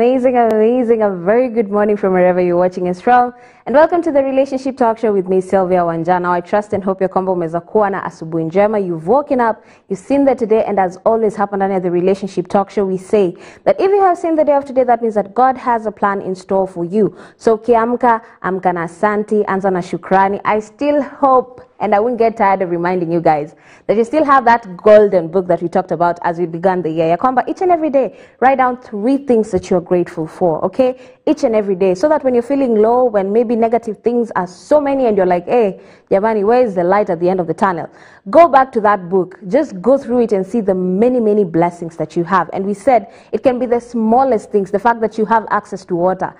amazing, a very good morning from wherever you're watching us from. And welcome to the Relationship Talk Show with me, Sylvia, Wanja. Now, I trust and hope your combo umeweza kuwa na asubuhi njema. You've woken up, you've seen that today, and as always happened under the Relationship Talk Show, we say that if you have seen the day of today, that means that God has a plan in store for you. So, kiamka, amka na asanti, anza na shukrani. I still hope, and I won't get tired of reminding you guys, that you still have that golden book that we talked about as we began the year. Yakwamba, each and every day, write down 3 things that you're grateful for, okay? Each and every day. So that when you're feeling low, when maybe negative things are so many and you're like, hey, Yamani, where is the light at the end of the tunnel? Go back to that book. Just go through it and see the many, many blessings that you have. And we said it can be the smallest things, the fact that you have access to water.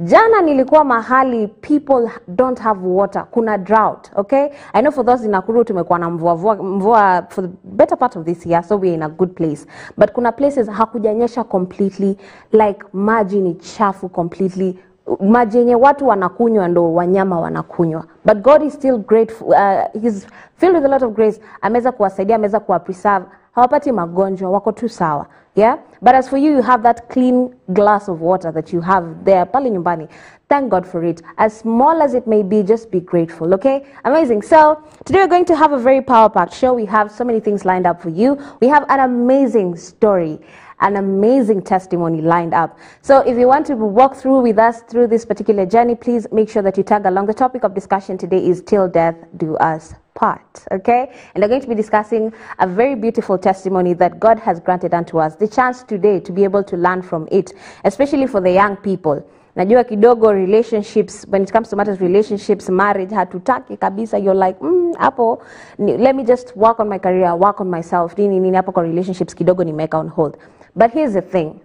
Jana nilikuwa mahali people don't have water, kuna drought, okay? I know for those in Nakuru tumekuwa na mvua for the better part of this year, so we're in a good place. But kuna places hakujanyesha completely, like maji ni chafu completely. Maji yenye watu wanakunywa ndo wanyama wanakunywa. But God is still grateful, he's filled with a lot of grace. Ameweza kuwasaidia, ameweza kuwa preserve. Hawapati magonjwa, wako tu sawa. Yeah? But as for you, you have that clean glass of water that you have there, pale nyumbani. Thank God for it. As small as it may be, just be grateful, okay? Amazing. So, today we're going to have a very power-packed show. We have so many things lined up for you. We have an amazing story, an amazing testimony lined up. So, if you want to walk through with us through this particular journey, please make sure that you tag along. The topic of discussion today is Till Death Do Us Part, okay? And we're going to be discussing a very beautiful testimony that God has granted unto us. The chance today to be able to learn from it, especially for the young people. Najua kidogo relationships, when it comes to matters relationships, marriage, hatutaki kabisa. You're like, hapo, let me just work on my career, work on myself. Nini hapo kwa relationships kidogo nimeka on hold. But here's the thing.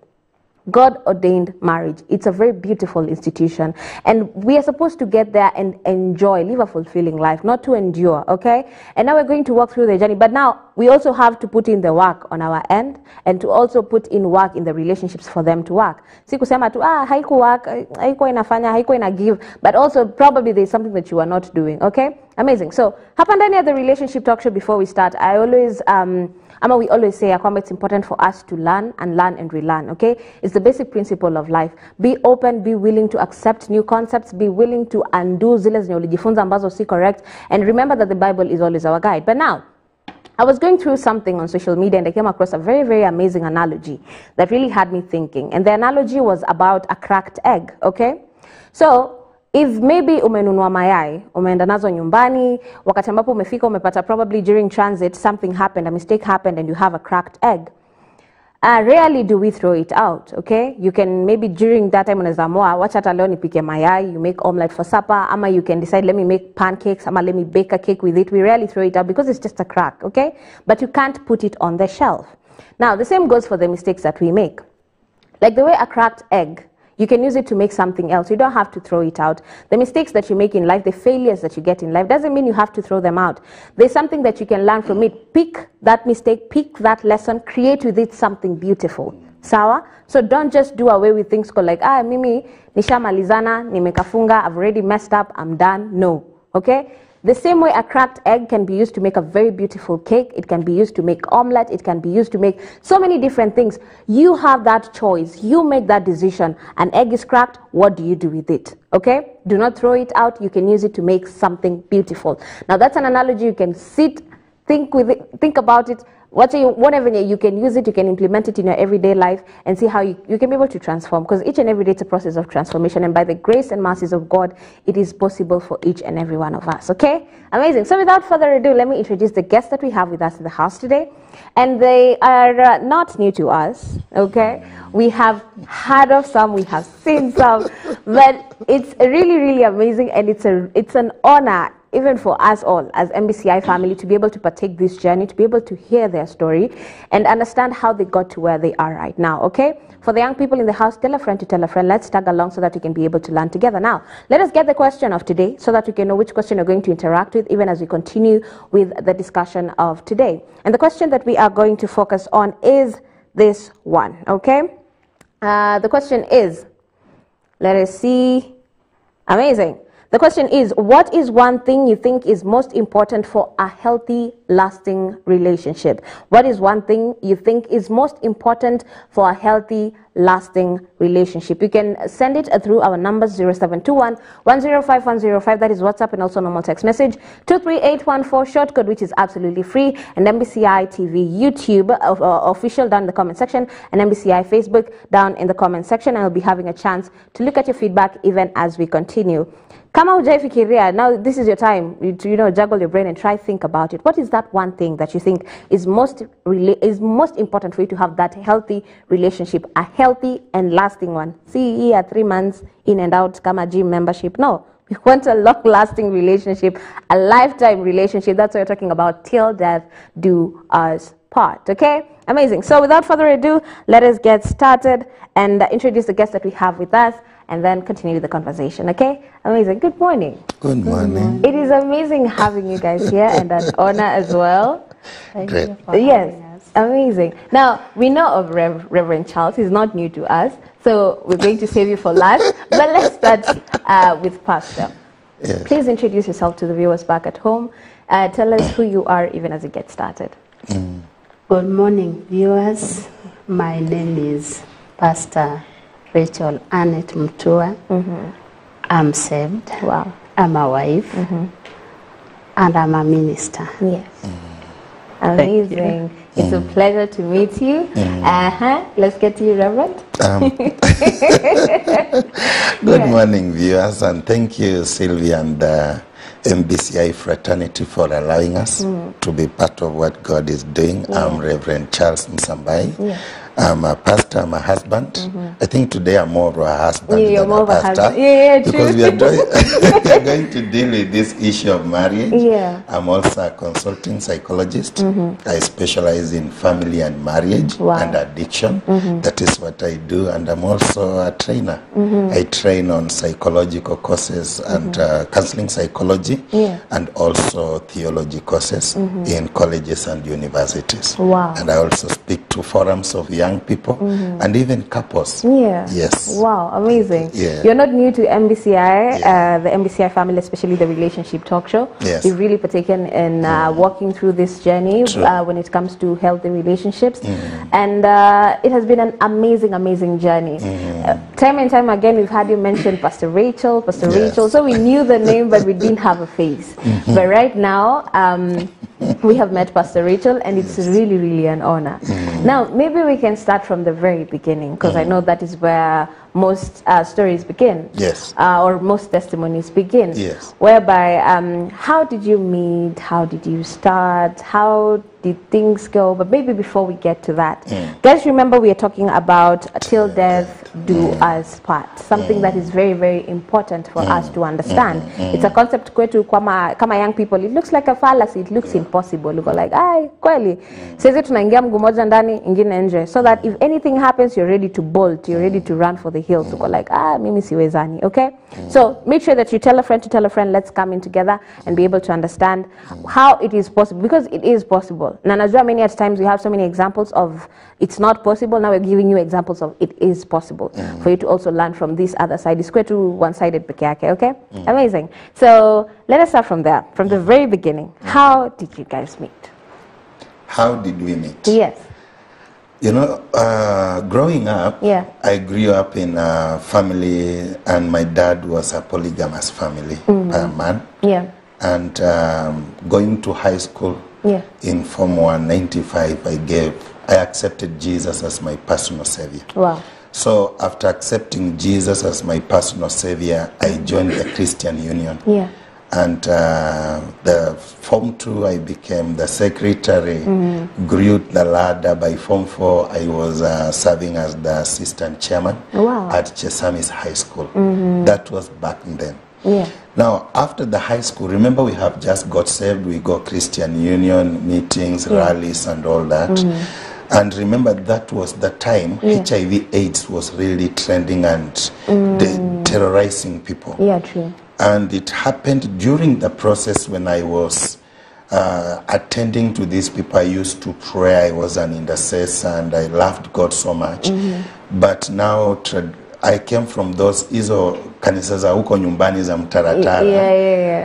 God ordained marriage. It's a very beautiful institution. And we are supposed to get there and enjoy, live a fulfilling life, not to endure, okay? And now we're going to walk through the journey. But now we also have to put in the work on our end and to also put in work in the relationships for them to work. Si kusema tu, haiku work, haikuwa inafanya, haikuwa ina give. But also probably there's something that you are not doing, okay? Amazing. So, hapa ndani ya the Relationship Talk Show, before we start, we always say it's important for us to learn and relearn, okay? It's the basic principle of life. Be open, be willing to accept new concepts, be willing to undo zile zenye ulijifunza ambazo si correct, and remember that the Bible is always our guide. But now, I was going through something on social media and I came across a very, very amazing analogy that really had me thinking. And the analogy was about a cracked egg, okay? So, if maybe umenunua mayai, umeenda nazo nyumbani, wakati ambapo umefika umepata probably during transit something happened, a mistake happened and you have a cracked egg. Rarely do we throw it out, okay? You can maybe during that time unaweza amua, wacha hata leo nipike mayai, you make omelette for supper, ama you can decide let me make pancakes, ama let me bake a cake with it. We rarely throw it out because it's just a crack, okay? But you can't put it on the shelf. Now, the same goes for the mistakes that we make. Like the way a cracked egg, you can use it to make something else. You don't have to throw it out. The mistakes that you make in life, the failures that you get in life, doesn't mean you have to throw them out. There's something that you can learn from it. Pick that mistake, pick that lesson, create with it something beautiful. Sawa? So don't just do away with things called like, mimi, nishamalizana, nimekafunga, I've already messed up, I'm done. No. Okay? The same way a cracked egg can be used to make a very beautiful cake, it can be used to make omelette, it can be used to make so many different things. You have that choice. You make that decision. An egg is cracked, what do you do with it? Okay? Do not throw it out. You can use it to make something beautiful. Now that's an analogy. You can sit, think about it. Whatever you can use it, you can implement it in your everyday life and see how you can be able to transform. Because each and every day it's a process of transformation. And by the grace and mercies of God, it is possible for each and every one of us. Okay? Amazing. So without further ado, let me introduce the guests that we have with us in the house today. And they are not new to us. Okay? We have heard of some, we have seen some. But it's really, really amazing. And it's an honor, even for us all as MBCI family, to be able to partake this journey, to be able to hear their story and understand how they got to where they are right now, okay? For the young people in the house, tell a friend to tell a friend. Let's tag along so that we can be able to learn together. Now, let us get the question of today so that we can know which question you're going to interact with even as we continue with the discussion of today. And the question that we are going to focus on is this one, okay? The question is, let us see, amazing. The question is, what is one thing you think is most important for a healthy, lasting relationship? What is one thing you think is most important for a healthy, lasting relationship. You can send it through our numbers 0721 105 105. That is WhatsApp, and also normal text message 23814 short code, which is absolutely free, and MBCI TV YouTube official down in the comment section, and MBCI Facebook down in the comment section. I'll be having a chance to look at your feedback even as we continue. Kama hujaifikiria, now this is your time to juggle your brain and try think about it. What is that one thing that you think is most important for you to have that healthy relationship, a healthy and lasting one? See, here 3 months in and out, kama gym membership. No, we want a long-lasting relationship, a lifetime relationship. That's what we're talking about. Till death do us part. Okay, amazing. So without further ado, let us get started and introduce the guest that we have with us, and then continue the conversation. Okay, amazing. Good morning. Good morning. It is amazing having you guys here, and an honor as well. Thank you for having us. Amazing. Now we know of Reverend Charles. He's not new to us, so we're going to save you for last. But let's start with Pastor. Yes. Please introduce yourself to the viewers back at home. Tell us who you are, even as we get started. Good morning, viewers. My name is Pastor Rachel Annette Mutua. I'm saved. Wow. I'm a wife. And I'm a minister. Yes. Amazing. It's a pleasure to meet you. Let's get to you, Reverend. Good morning, viewers, and thank you, Sylvia and MBCI fraternity, for allowing us to be part of what God is doing. I'm Reverend Charles Musambai. I'm a pastor, I'm a husband. I think today I'm more of a husband than a pastor. Because we are going to deal with this issue of marriage. I'm also a consulting psychologist. I specialize in family and marriage and addiction. That is what I do. And I'm also a trainer. I train on psychological courses and counseling psychology, and also theology courses in colleges and universities. And I also speak to forums of young people and even couples. Yes. Wow, amazing. You're not new to MBCI, the MBCI family, especially the relationship talk show. You've really partaken in walking through this journey when it comes to healthy relationships. And it has been an amazing journey. Time and time again, we've had you mention Pastor Rachel. So we knew the name, but we didn't have a face. But right now, we have met Pastor Rachel, and it's really an honor. Now, maybe we can start from the very beginning, because I know that is where most stories begin. Or most testimonies begin. Whereby, how did you meet? How did you start? How did things go? But maybe before we get to that, guys, remember we are talking about till death do us part. Something that is very important for us to understand. It's a concept kwetu kama young people. It looks like a fallacy. It looks impossible. You go like, ay, kweli. Sisi tunaingia mguu moja ndani, ingine nje. So that if anything happens, you're ready to bolt. You're ready to run for the hills. You go like, mimi siwezani. Okay? So make sure that you tell a friend to tell a friend. Let's come in together and be able to understand how it is possible, because it is possible. Na najua many at times we have so many examples of it's not possible. Now we're giving you examples of it is possible for you to also learn from this other side. It's quite one-sided peke yake, okay? Amazing. So let us start from there, from the very beginning. How did you guys meet? How did we meet? Yes. You know, growing up, I grew up in a family, and my dad was a polygamous family, man. And going to high school, in Form 195, I accepted Jesus as my personal savior. Wow. So after accepting Jesus as my personal savior, I joined the Christian Union. And the Form 2, I became the secretary, grew the ladder. By Form 4, I was serving as the assistant chairman at Chesamis High School. That was back then. Now, after the high school, remember we have just got saved. We go Christian Union, meetings, rallies, and all that. And remember, that was the time HIV/AIDS was really trending and terrorizing people. True. And it happened during the process when I was attending to these people. I used to pray. I was an intercessor, and I loved God so much. But now I came from those hizo kanisa za huko nyumbani za mtaratara.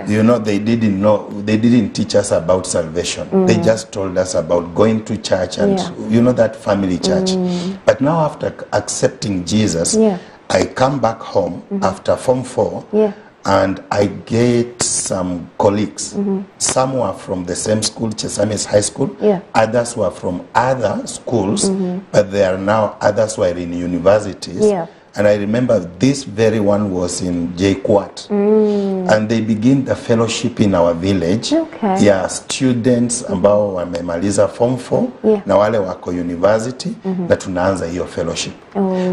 You know, they didn't teach us about salvation. They just told us about going to church and you know, that family church. But now after accepting Jesus, I come back home after Form 4 and I get some colleagues. Some were from the same school, Chesamis High School. Others were from other schools, but they are now, others were in universities. And I remember this very one was in JKUAT. And they begin the fellowship in our village. Students ambao wamemaliza Form 4 na wale wako university na tunaanza hiyo fellowship.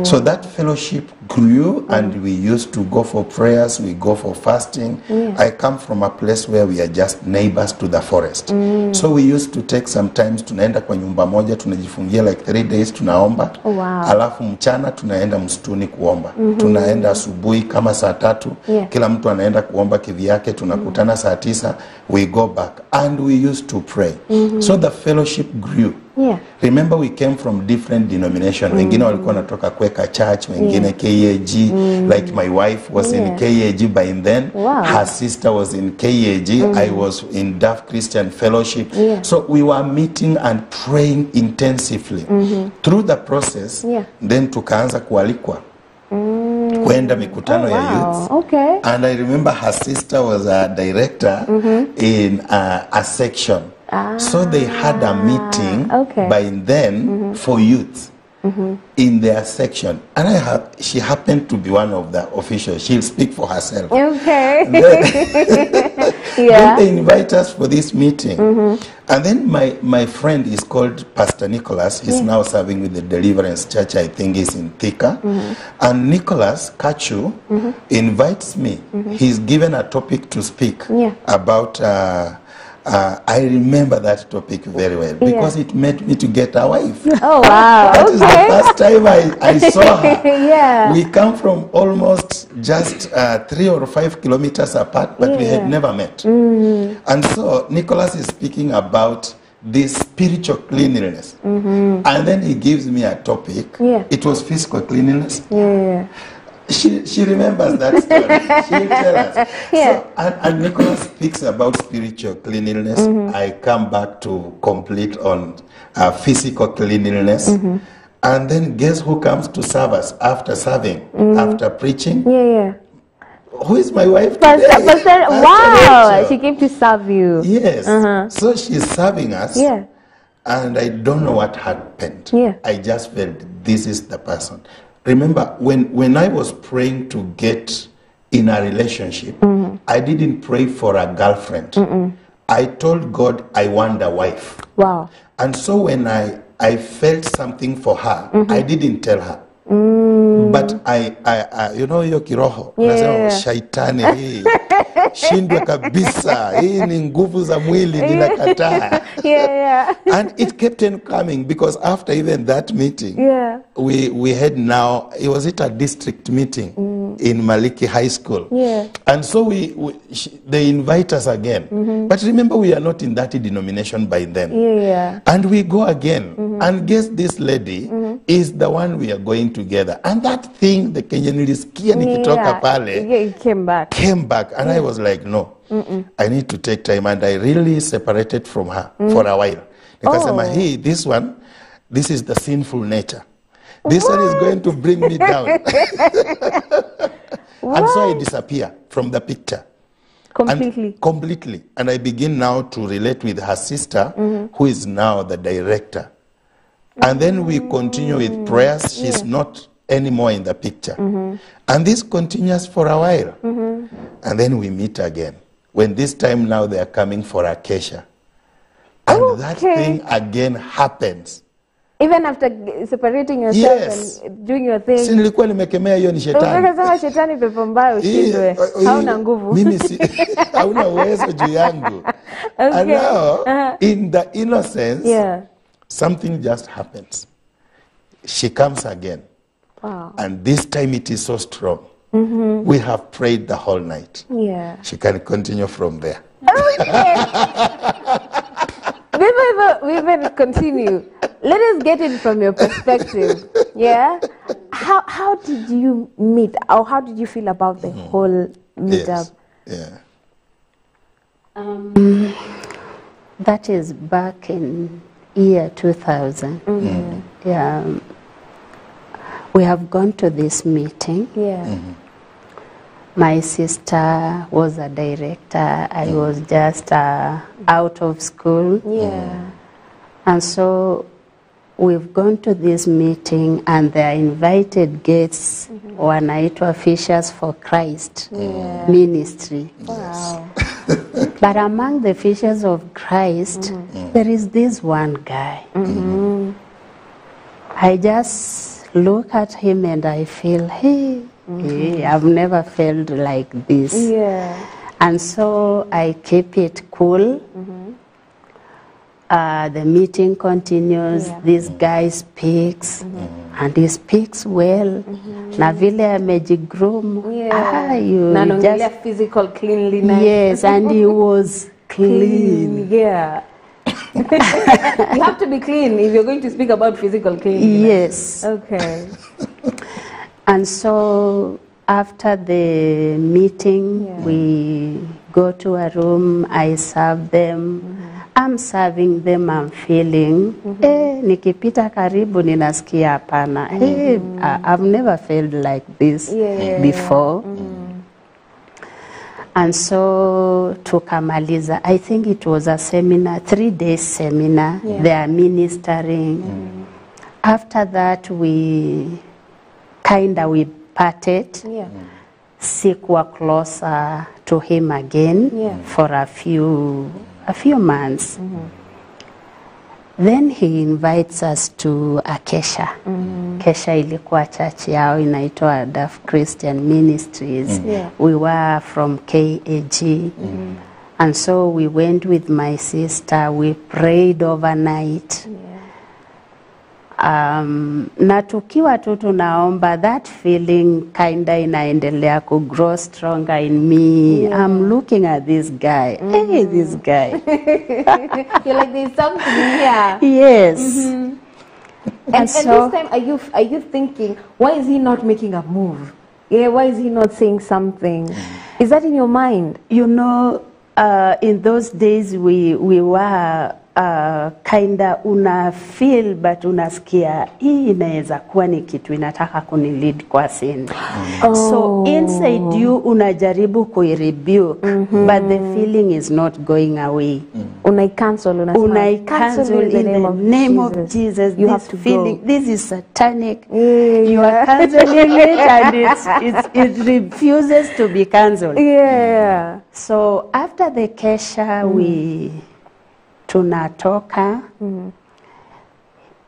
So that fellowship grew and we used to go for prayers, we go for fasting. I come from a place where we are just neighbors to the forest. So we used to take sometimes, tunaenda kwa nyumba moja, tunajifungia like 3 days, tunaomba. Alafu mchana tunaenda msituni kuomba. Tunaenda asubuhi kama saa 3, kila mtu anaenda kuomba kivyake, tunakutana saa 9, we go back and we used to pray. So the fellowship grew. Remember, we came from different denominations. Wengine walikuwa natoka Quaker Church, wengine KAG. Like my wife was in KAG by then. Her sister was in KAG. I was in Duff Christian Fellowship. So we were meeting and praying intensively. Through the process, then tukaanza kualikwa kwenda mikutano ya youth. And I remember her sister was a director in a section. So they had a meeting by then for youth in their section. And she happened to be one of the officials. She'll speak for herself. Then they invite us for this meeting. And then my friend is called Pastor Nicholas. He's now serving with the Deliverance Church. I think he's in Thika. And Nicholas Kachu invites me. He's given a topic to speak about... I remember that topic very well because it made me to get a wife. Oh, wow. That is the first time I saw her. We come from almost just 3 or 5 kilometers apart, but we had never met. And so Nicholas is speaking about this spiritual cleanliness. And then he gives me a topic. It was physical cleanliness. She remembers that story. She'll tell us. So, and Nicholas speaks about spiritual cleanliness. I come back to complete on physical cleanliness. And then guess who comes to serve us after serving, after preaching? Who is my wife today? Pastor, wow, she came to serve you. Yes. So she's serving us. And I don't know what happened. I just felt this is the person. Remember, when I was praying to get in a relationship, I didn't pray for a girlfriend. I told God I want a wife. Wow. And so when I felt something for her, I didn't tell her. But I you know, hiyo kiroho, nasema shaitani hii shindwe kabisa, hii ni nguvu za mwili ninakataa. And it kept on coming because after even that meeting, we had now, was it a district meeting in Maliki High School? And so they invite us again. But remember, we are not in that denomination by then. And we go again. And guess this lady is the one we are going together. And that thing, the Kenyan nilisikia nikitoka pale, came back. And I was like, no, I need to take time. And I really separated from her for a while. Nikasema, hey, this is the sinful nature. This one is going to bring me down. And so I disappear from the picture. Completely. And I begin now to relate with her sister, who is now the director. And then we continue with prayers. She's not anymore in the picture. And this continues for a while. And then we meet again. When this time now they are coming for Acacia. And that thing again happens. Even after separating yourself and doing your thing. Si nilikuwa nimekemea hiyo ni shetani. Ukasema shetani pepo mbaya ushindwe. Hauna nguvu. Mimi hauna uwezo juu yangu. And now, in the innocence, something just happens. She comes again. Wow. And this time it is so strong. We have prayed the whole night. She can continue from there. We will continue. Let us get it from your perspective. How did you meet, or how did you feel about the whole meetup? Yes. Um, that is back in year 2000. Yeah. We have gone to this meeting. Yeah. My sister was a director. I was just out of school. Yeah. And so we've gone to this meeting, and the invited guests wanaitwa Fishers for Christ ministry. Wow. But among the Fishers of Christ, there is this one guy. I just look at him and I feel, hey, I've never felt like this. Yeah. And so I keep it cool. The meeting continues. This guy speaks, and he speaks well. Na vile amejigroom. Na nongelea physical cleanliness. Yes, and he was clean. Yeah. You have to be clean if you're going to speak about physical cleanliness. Yes. Okay. And so after the meeting, we go to a room, I serve them. I'm serving them, I'm feeling, nikipita karibu ninasikia hapana. I've never felt like this before. And so tukamaliza, I think it was a seminar, 3-day seminar. They are ministering. After that, we parted. Sikuwa closer to him again for a few months. Then he invites us to a kesha. Kesha ilikuwa church yao inaitwa Daf Christian Ministries. We were from KAG. And so we went with my sister. We prayed overnight. Na tukiwa tu tunaomba, that feeling kinda inaendelea to grow stronger in me. I'm looking at this guy. Hey, this guy. You're like, there's something here. Yes. And so, this time, are you thinking, why is he not making a move? Yeah, why is he not saying something? Is that in your mind? You know, in those days we were kinda una feel but unasikia hii inaweza kuwa ni kitu inataka kunilid kwa sin. So inside you unajaribu kuirebuke, but the feeling is not going away. Unai-cancel in the name of Jesus. You this have to feeling, go. this is satanic. You are cancelling it, and it refuses to be cancelled. Yeah. So after the kesha, we tunatoka,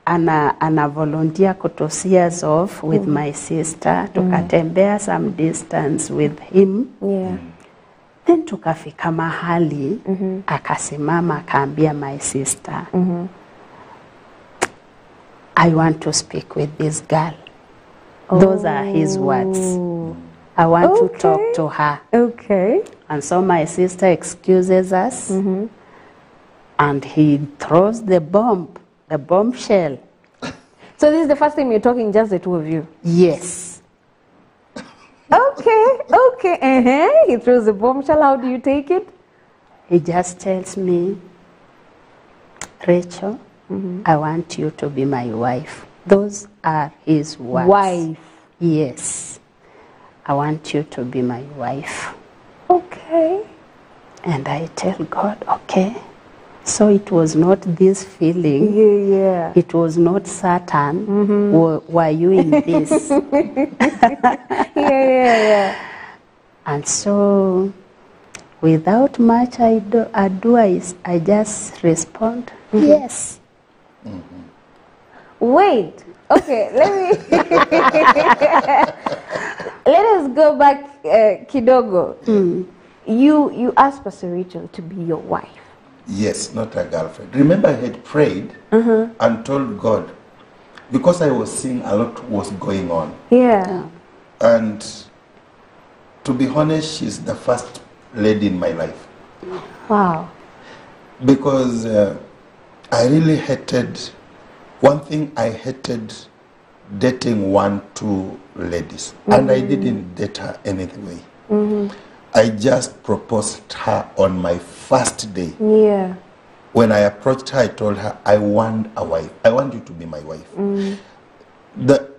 ana volunteer kuto see us off with my sister, tukatembea some distance with him. Then tukafika mahali, akasimama akaambia my sister, I want to speak with this girl. Those are his words. I want to talk to her. Okay. And so my sister excuses us. And he throws the bombshell. So this is the first time you're talking, just the two of you? Yes. Okay. He throws the bombshell. How do you take it? He just tells me, Rachel, I want you to be my wife. Those are his words. Wife? Yes. I want you to be my wife. Okay. And I tell God, okay. So it was not this feeling. Yeah. It was not Satan. Were you in this? Yeah. And so, without much ado, I just respond, yes. Wait. Okay, let us go back kidogo. You asked Pastor Rachel to be your wife. Yes, not a girlfriend. Remember, I had prayed and told God, because I was seeing a lot was going on. Yeah. And to be honest, she's the first lady in my life. Wow. Because I really hated, one thing I hated dating 1-2 ladies, and I didn't date her anyway. I just proposed her on my first day. Yeah. When I approached her, I told her, I want a wife. I want you to be my wife.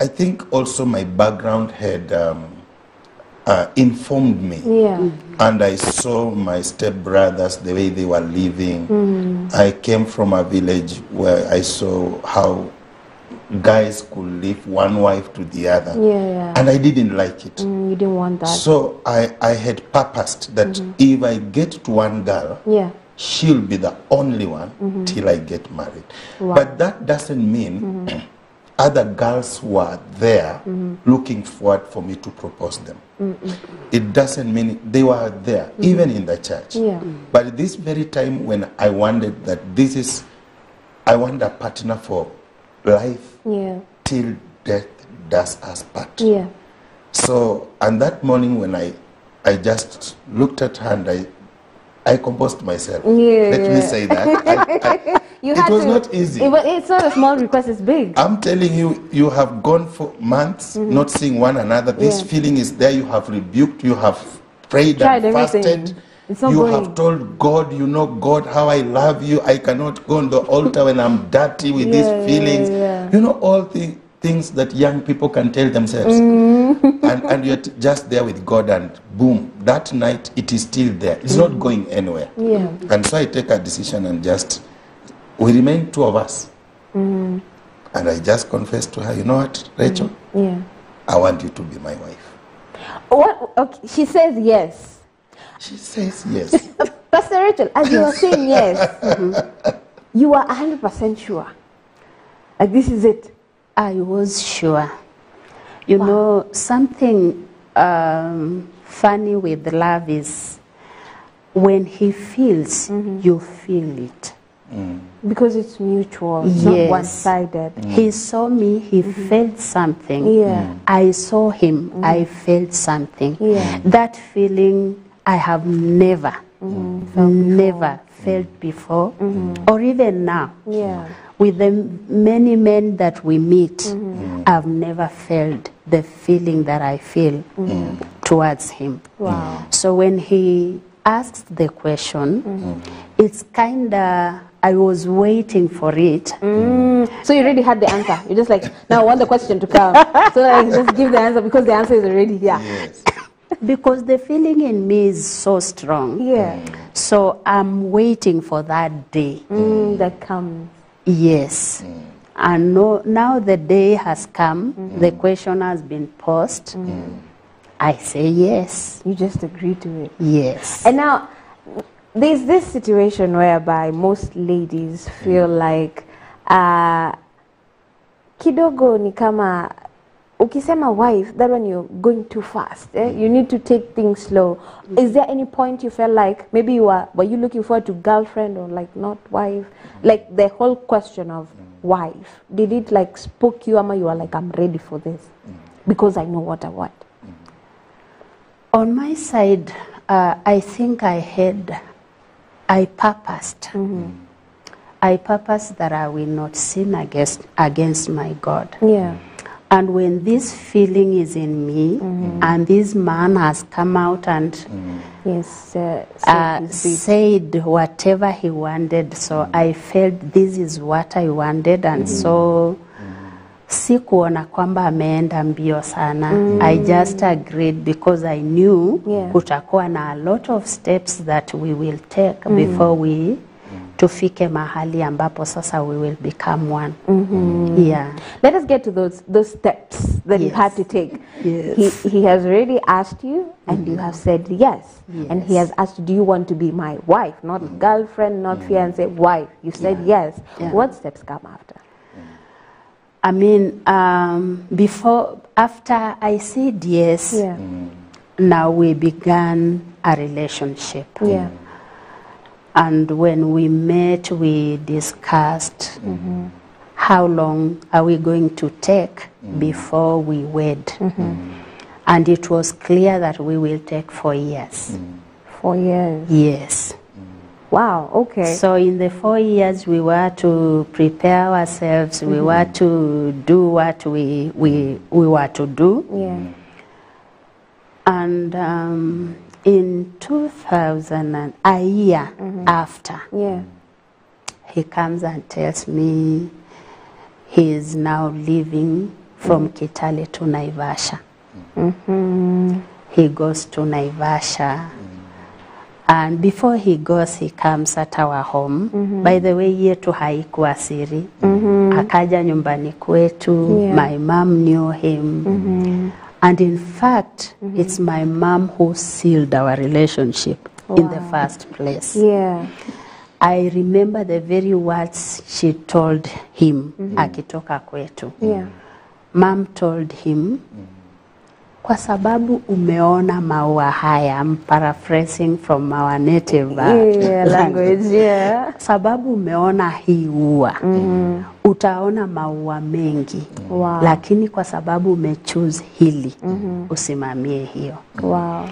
I think also my background had informed me. Yeah. And I saw my stepbrothers, the way they were living. I came from a village where I saw how guys could leave one wife to the other. Yeah. And I didn't like it. You didn't want that. So I had purposed that if I get to one girl, Yeah. she'll be the only one till I get married. Wow. But that doesn't mean other girls were there looking forward for me to propose them. It doesn't mean they were there, even in the church. Yeah. But this very time when I wanted that I want a partner for life Yeah. till death does us part. Yeah. So, and that morning when I just looked at her and I composed myself. Yeah, Let me say that. You it had was to, not easy. It's not a small request, it's big. I'm telling you, you have gone for months not seeing one another. This feeling is there. You have rebuked, you have prayed Tried and everything. fasted. It's not You going. have told God, you know, God, how I love you. I cannot go on the altar when I'm dirty with these feelings. Yeah. You know, all the things that young people can tell themselves. And you're just there with God, and boom, that night it is still there. It's not going anywhere. Yeah. And so I take a decision and we remain two of us. And I just confessed to her, you know what, Rachel? Yeah. I want you to be my wife. What? Okay. She says yes. She says yes. Pastor Rachel, as you were saying yes, you were 100% sure. Like, this is it. I was sure. You know, something funny with love is when he feels, you feel it. Because it's mutual, it's Yes. not one-sided. He saw me, he felt something. Yeah. I saw him, I felt something. Yeah. That feeling I have never felt before, or even now. Yeah. With the many men that we meet, I've never felt the feeling that I feel towards him. Wow. So when he asked the question, it's kind of, I was waiting for it. So you already had the answer. You're just like, now I want the question to come. So I just give the answer because the answer is already here. Yes. Because the feeling in me is so strong. Yeah. So I'm waiting for that day. That comes. Yes. And now the day has come, the question has been posed. I say yes. You just agree to it. Yes. And now, there's this situation whereby most ladies feel like kidogo ni kama ukisema wife, that when you're going too fast, you need to take things slow. Is there any point you felt like maybe were you looking forward to girlfriend or like not wife? Like the whole question of wife, did it like spook you, or you were like, I'm ready for this because I know what I want? On my side, I think I purposed. I purposed that I will not sin against my God. Yeah. And when this feeling is in me, and this man has come out and Yes. said whatever he wanted, so I felt this is what I wanted, and so sikuona kwamba ameenda mbio sana. I just agreed because I knew kutakuwa na a lot of steps that we will take before we tufike mahali ambapo sasa we will become one. Yeah. Let us get to those steps that you had to take. Yes. He has already asked you, and you have said yes. And he has asked you, do you want to be my wife? Not girlfriend, not fiancé, wife. You said yes. Yeah. What steps come after? I mean, after I said yes, now we began a relationship. Yeah. And when we met, we discussed how long are we going to take before we wed. And it was clear that we will take 4 years. 4 years. Yes. Wow, okay. So in the 4 years, we were to prepare ourselves. We were to do what we were to do. Yeah. And in 2000, and a year after, Yeah. he comes and tells me he is now leaving from Kitale to Naivasha. He goes to Naivasha. And before he goes, he comes at our home. By the way, yetu haikuwa siri. Akaja nyumbani kwetu. Yeah. My mom knew him. And in fact, it's my mom who sealed our relationship in the first place. Yeah. I remember the very words she told him akitoka kwetu. Yeah. Mom told him, kwa sababu umeona maua haya, I'm paraphrasing from our native language, yeah. Sababu umeona hii ua, utaona maua mengi. Wow. Lakini kwa sababu umechoose hili, usimamie hiyo. Wow.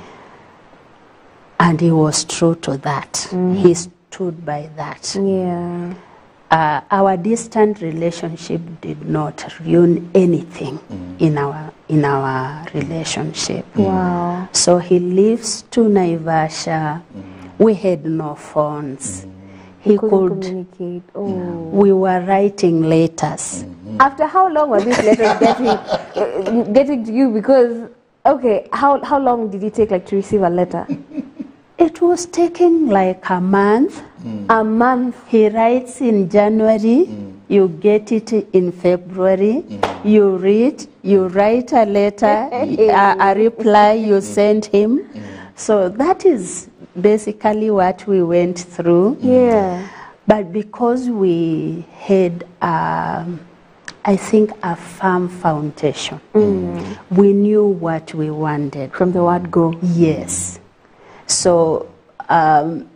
And he was true to that. He stood by that. Yeah. Our distant relationship did not ruin anything in our relationship. Wow. So he lives to Naivasha. We had no phones. He Couldn't could. communicate. Oh. We were writing letters. After how long were these letters getting to you? Because okay, how long did it take like to receive a letter? It was taking like a month. A month. He writes in January, you get it in February, you read, you write a letter, a reply you send him. So that is basically what we went through. Yeah. But because we had, I think, a firm foundation, we knew what we wanted. From the word go. Yes. So,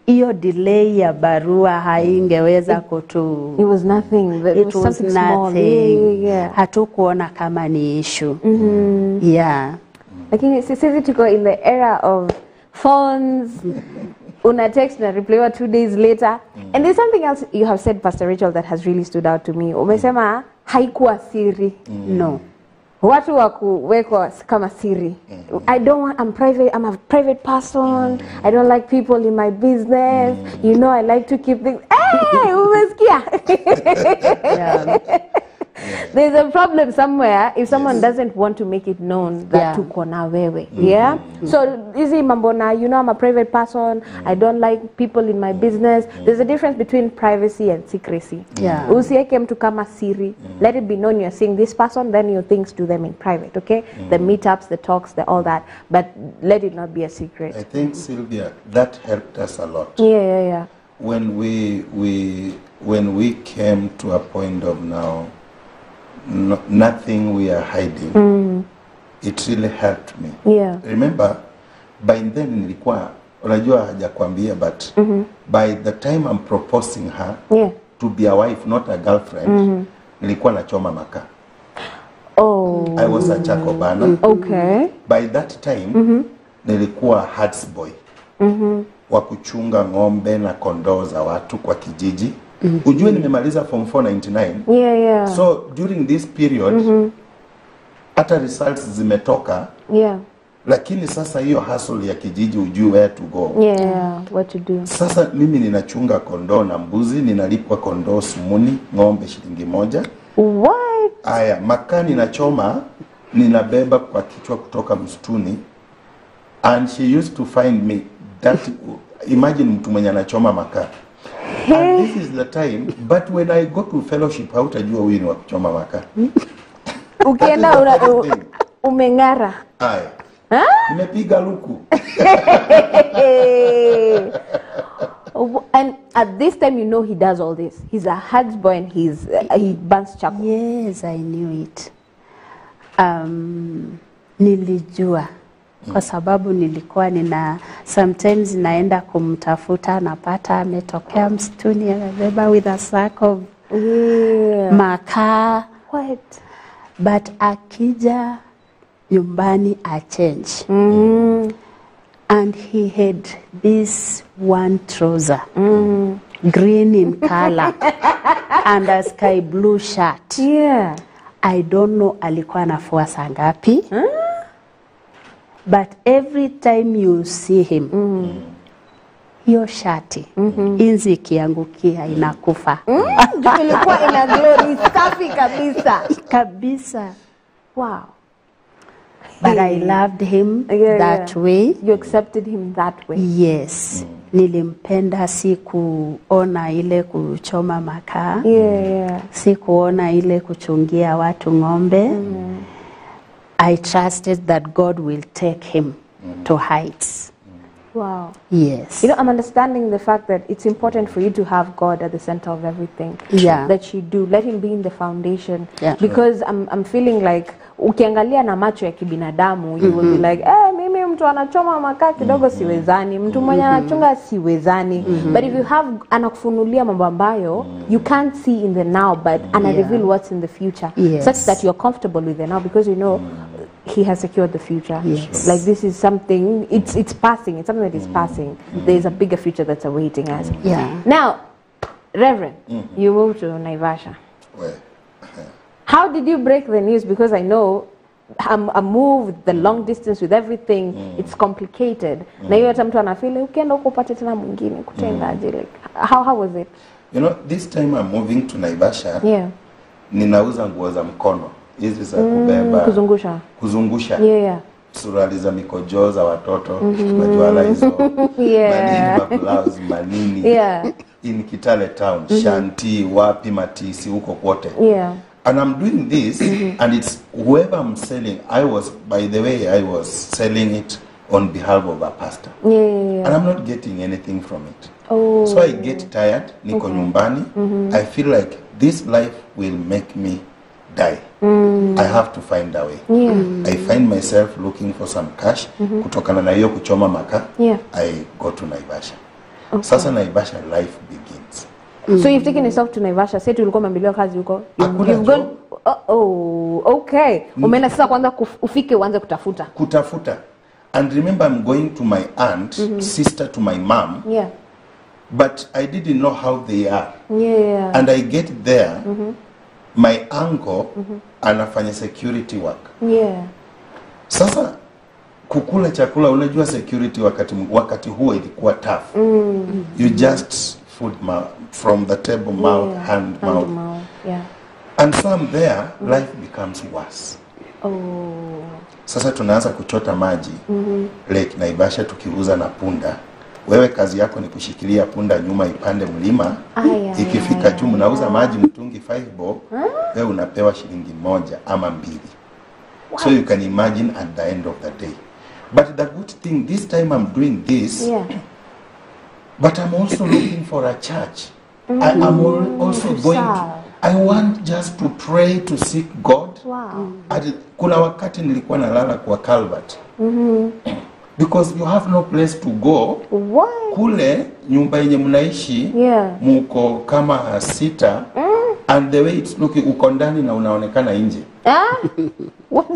hiyo delay ya barua haingeweza kutu... It was nothing. It was something small. nothing. Yeah. Hatukuona kama ni issue. Yeah. Lakini sisi tuko in the era of phones. Una text na reply 2 days later. And there's something else you have said, Pastor Rachel, that has really stood out to me. Umesema haikuwa siri. No. Watu wa kuwekwa kama siri. I'm a private person. I don't like people in my business. You know, I like to keep things. Hey, umesikia? Yeah. There's a problem somewhere if someone doesn't want to make it known that tuko na wewe. Yeah? So, hizi mambo na, you know, I'm a private person. I don't like people in my business. There's a difference between privacy and secrecy. Yeah. Usieke mtu kama siri. Let it be known you're seeing this person, then you things do them in private, okay? The meetups, the talks, all that. But let it not be a secret. I think, Sylvia, that helped us a lot. Yeah. When we came to a point of now, nothing we are hiding, it really helped me. Yeah. Remember, by then nilikuwa, unajua hajakwambia, but by the time I'm proposing her to be a wife, not a girlfriend, nilikuwa nachoma makaa. Oh. I was a chakobana. Okay. By that time, nilikuwa herds boy. Wa kuchunga ng'ombe na kondoo za watu kwa kijiji. Ujue nimemaliza form 499. Yeah. So during this period, hata results zimetoka. Yeah. Lakini sasa hiyo hustle ya kijiji ujue where to go. Yeah, what to do. Sasa mimi ninachunga kondoo na mbuzi, ninalipwa kondoo sumuni, ng'ombe $1. What? Aya, makaa ninachoma, ninabeba kwa kichwa kutoka msituni. And she used to find me that, imagine mtu mwenye anachoma makaa. And this is the time, but when I go to fellowship, hautajua huyu ni wa kuchoma makaa. Ukienda umeng'ara. Aya. Nimepiga luku. And at this time, you know he does all this. He's a herds boy and he burns charcoal. Yes, I knew it. Nilijua. Kwa sababu nilikuwa sometimes naenda kumtafuta, napata ametokea msituni, amebeba with a sack of makaa. What? But akija nyumbani a change. And he had this one trouser, green in color, and a sky blue shirt. Yeah. I don't know alikuwa anafua saa ngapi. But every time you see him, hiyo shati, inzi ikiangukia inakufa. Ilikuwa ina glory safi kabisa. Kabisa. Wow. But I loved him that way. You accepted him that way. Yes. Nilimpenda, si kuona ile kuchoma makaa. Si kuona ile kuchungia watu ng'ombe. I trusted that God will take him to heights. Wow. Yes. You know, I'm understanding the fact that it's important for you to have God at the center of everything that you do. Let him be in the foundation. Because I'm feeling like ukiangalia na macho ya kibinadamu, you will be like, mimi mtu anachoma makaa kidogo siwezani, mtu mwenye anachunga siwezani. But if you have anakufunulia mambo ambayo you can't see in the now, but ana reveal what's in the future, such that you're comfortable with the now, because you know he has secured the future. Like this is something, it's passing, it's something that is passing. There's a bigger future that's awaiting us. Now, Reverend, you moved to Naivasha. How did you break the news? Because I know a move, the long distance with everything, it's complicated. Na hiyo hata mtu anafeel ukienda huko upate tena mwingine kutendaje, like how was it? You know, this time I'm moving to Naivasha. Ninauza nguo za mkono. Hizi za kubeba. Kuzungusha. Suruali za mikojo za watoto, majuala hizo. Manini, blouse, manini. In Kitale town, Shanti, wapi, Matisi, huko kote. And I'm doing this, and it's whoever I'm selling. By the way, I was selling it on behalf of a pastor. And I'm not getting anything from it. So I get tired, niko nyumbani. I feel like this life will make me die. I have to find a way. I find myself looking for some cash. Kutokana na hiyo kuchoma maka, I go to Naivasha. Sasa Naivasha life begins. So you've taken yourself to Naivasha. Say ulikuwa umeambiliwa kazi huko. You've gone. Okay. Umeenda sasa kwanza ufike uanze kutafuta. And remember, I'm going to my aunt, sister to my mom. But I didn't know how they are. And I get there. My uncle anafanya security work. Sasa kukula chakula, unajua security wakati huo ilikuwa tough. You just food from the table, mouth, hand, mouth. And so I'm there, life becomes worse. Sasa tunaanza kuchota maji Lake Naivasha tukiuza na punda. Wewe kazi yako ni kushikilia punda nyuma ipande mlima. Ikifika juu mnauza maji mtungi 5 bob. Wewe unapewa shilingi 1 ama 2. So you can imagine at the end of the day. But the good thing, this time I'm doing this. But I'm also looking for a church. I'm also going to, I want just to pray, to seek God. Kuna wakati nilikuwa nalala kwa Calvert. Because you have no place to go. Kule nyumba yenye mnaishi muko kama 6 and the way it's looking uko ndani na unaonekana nje. What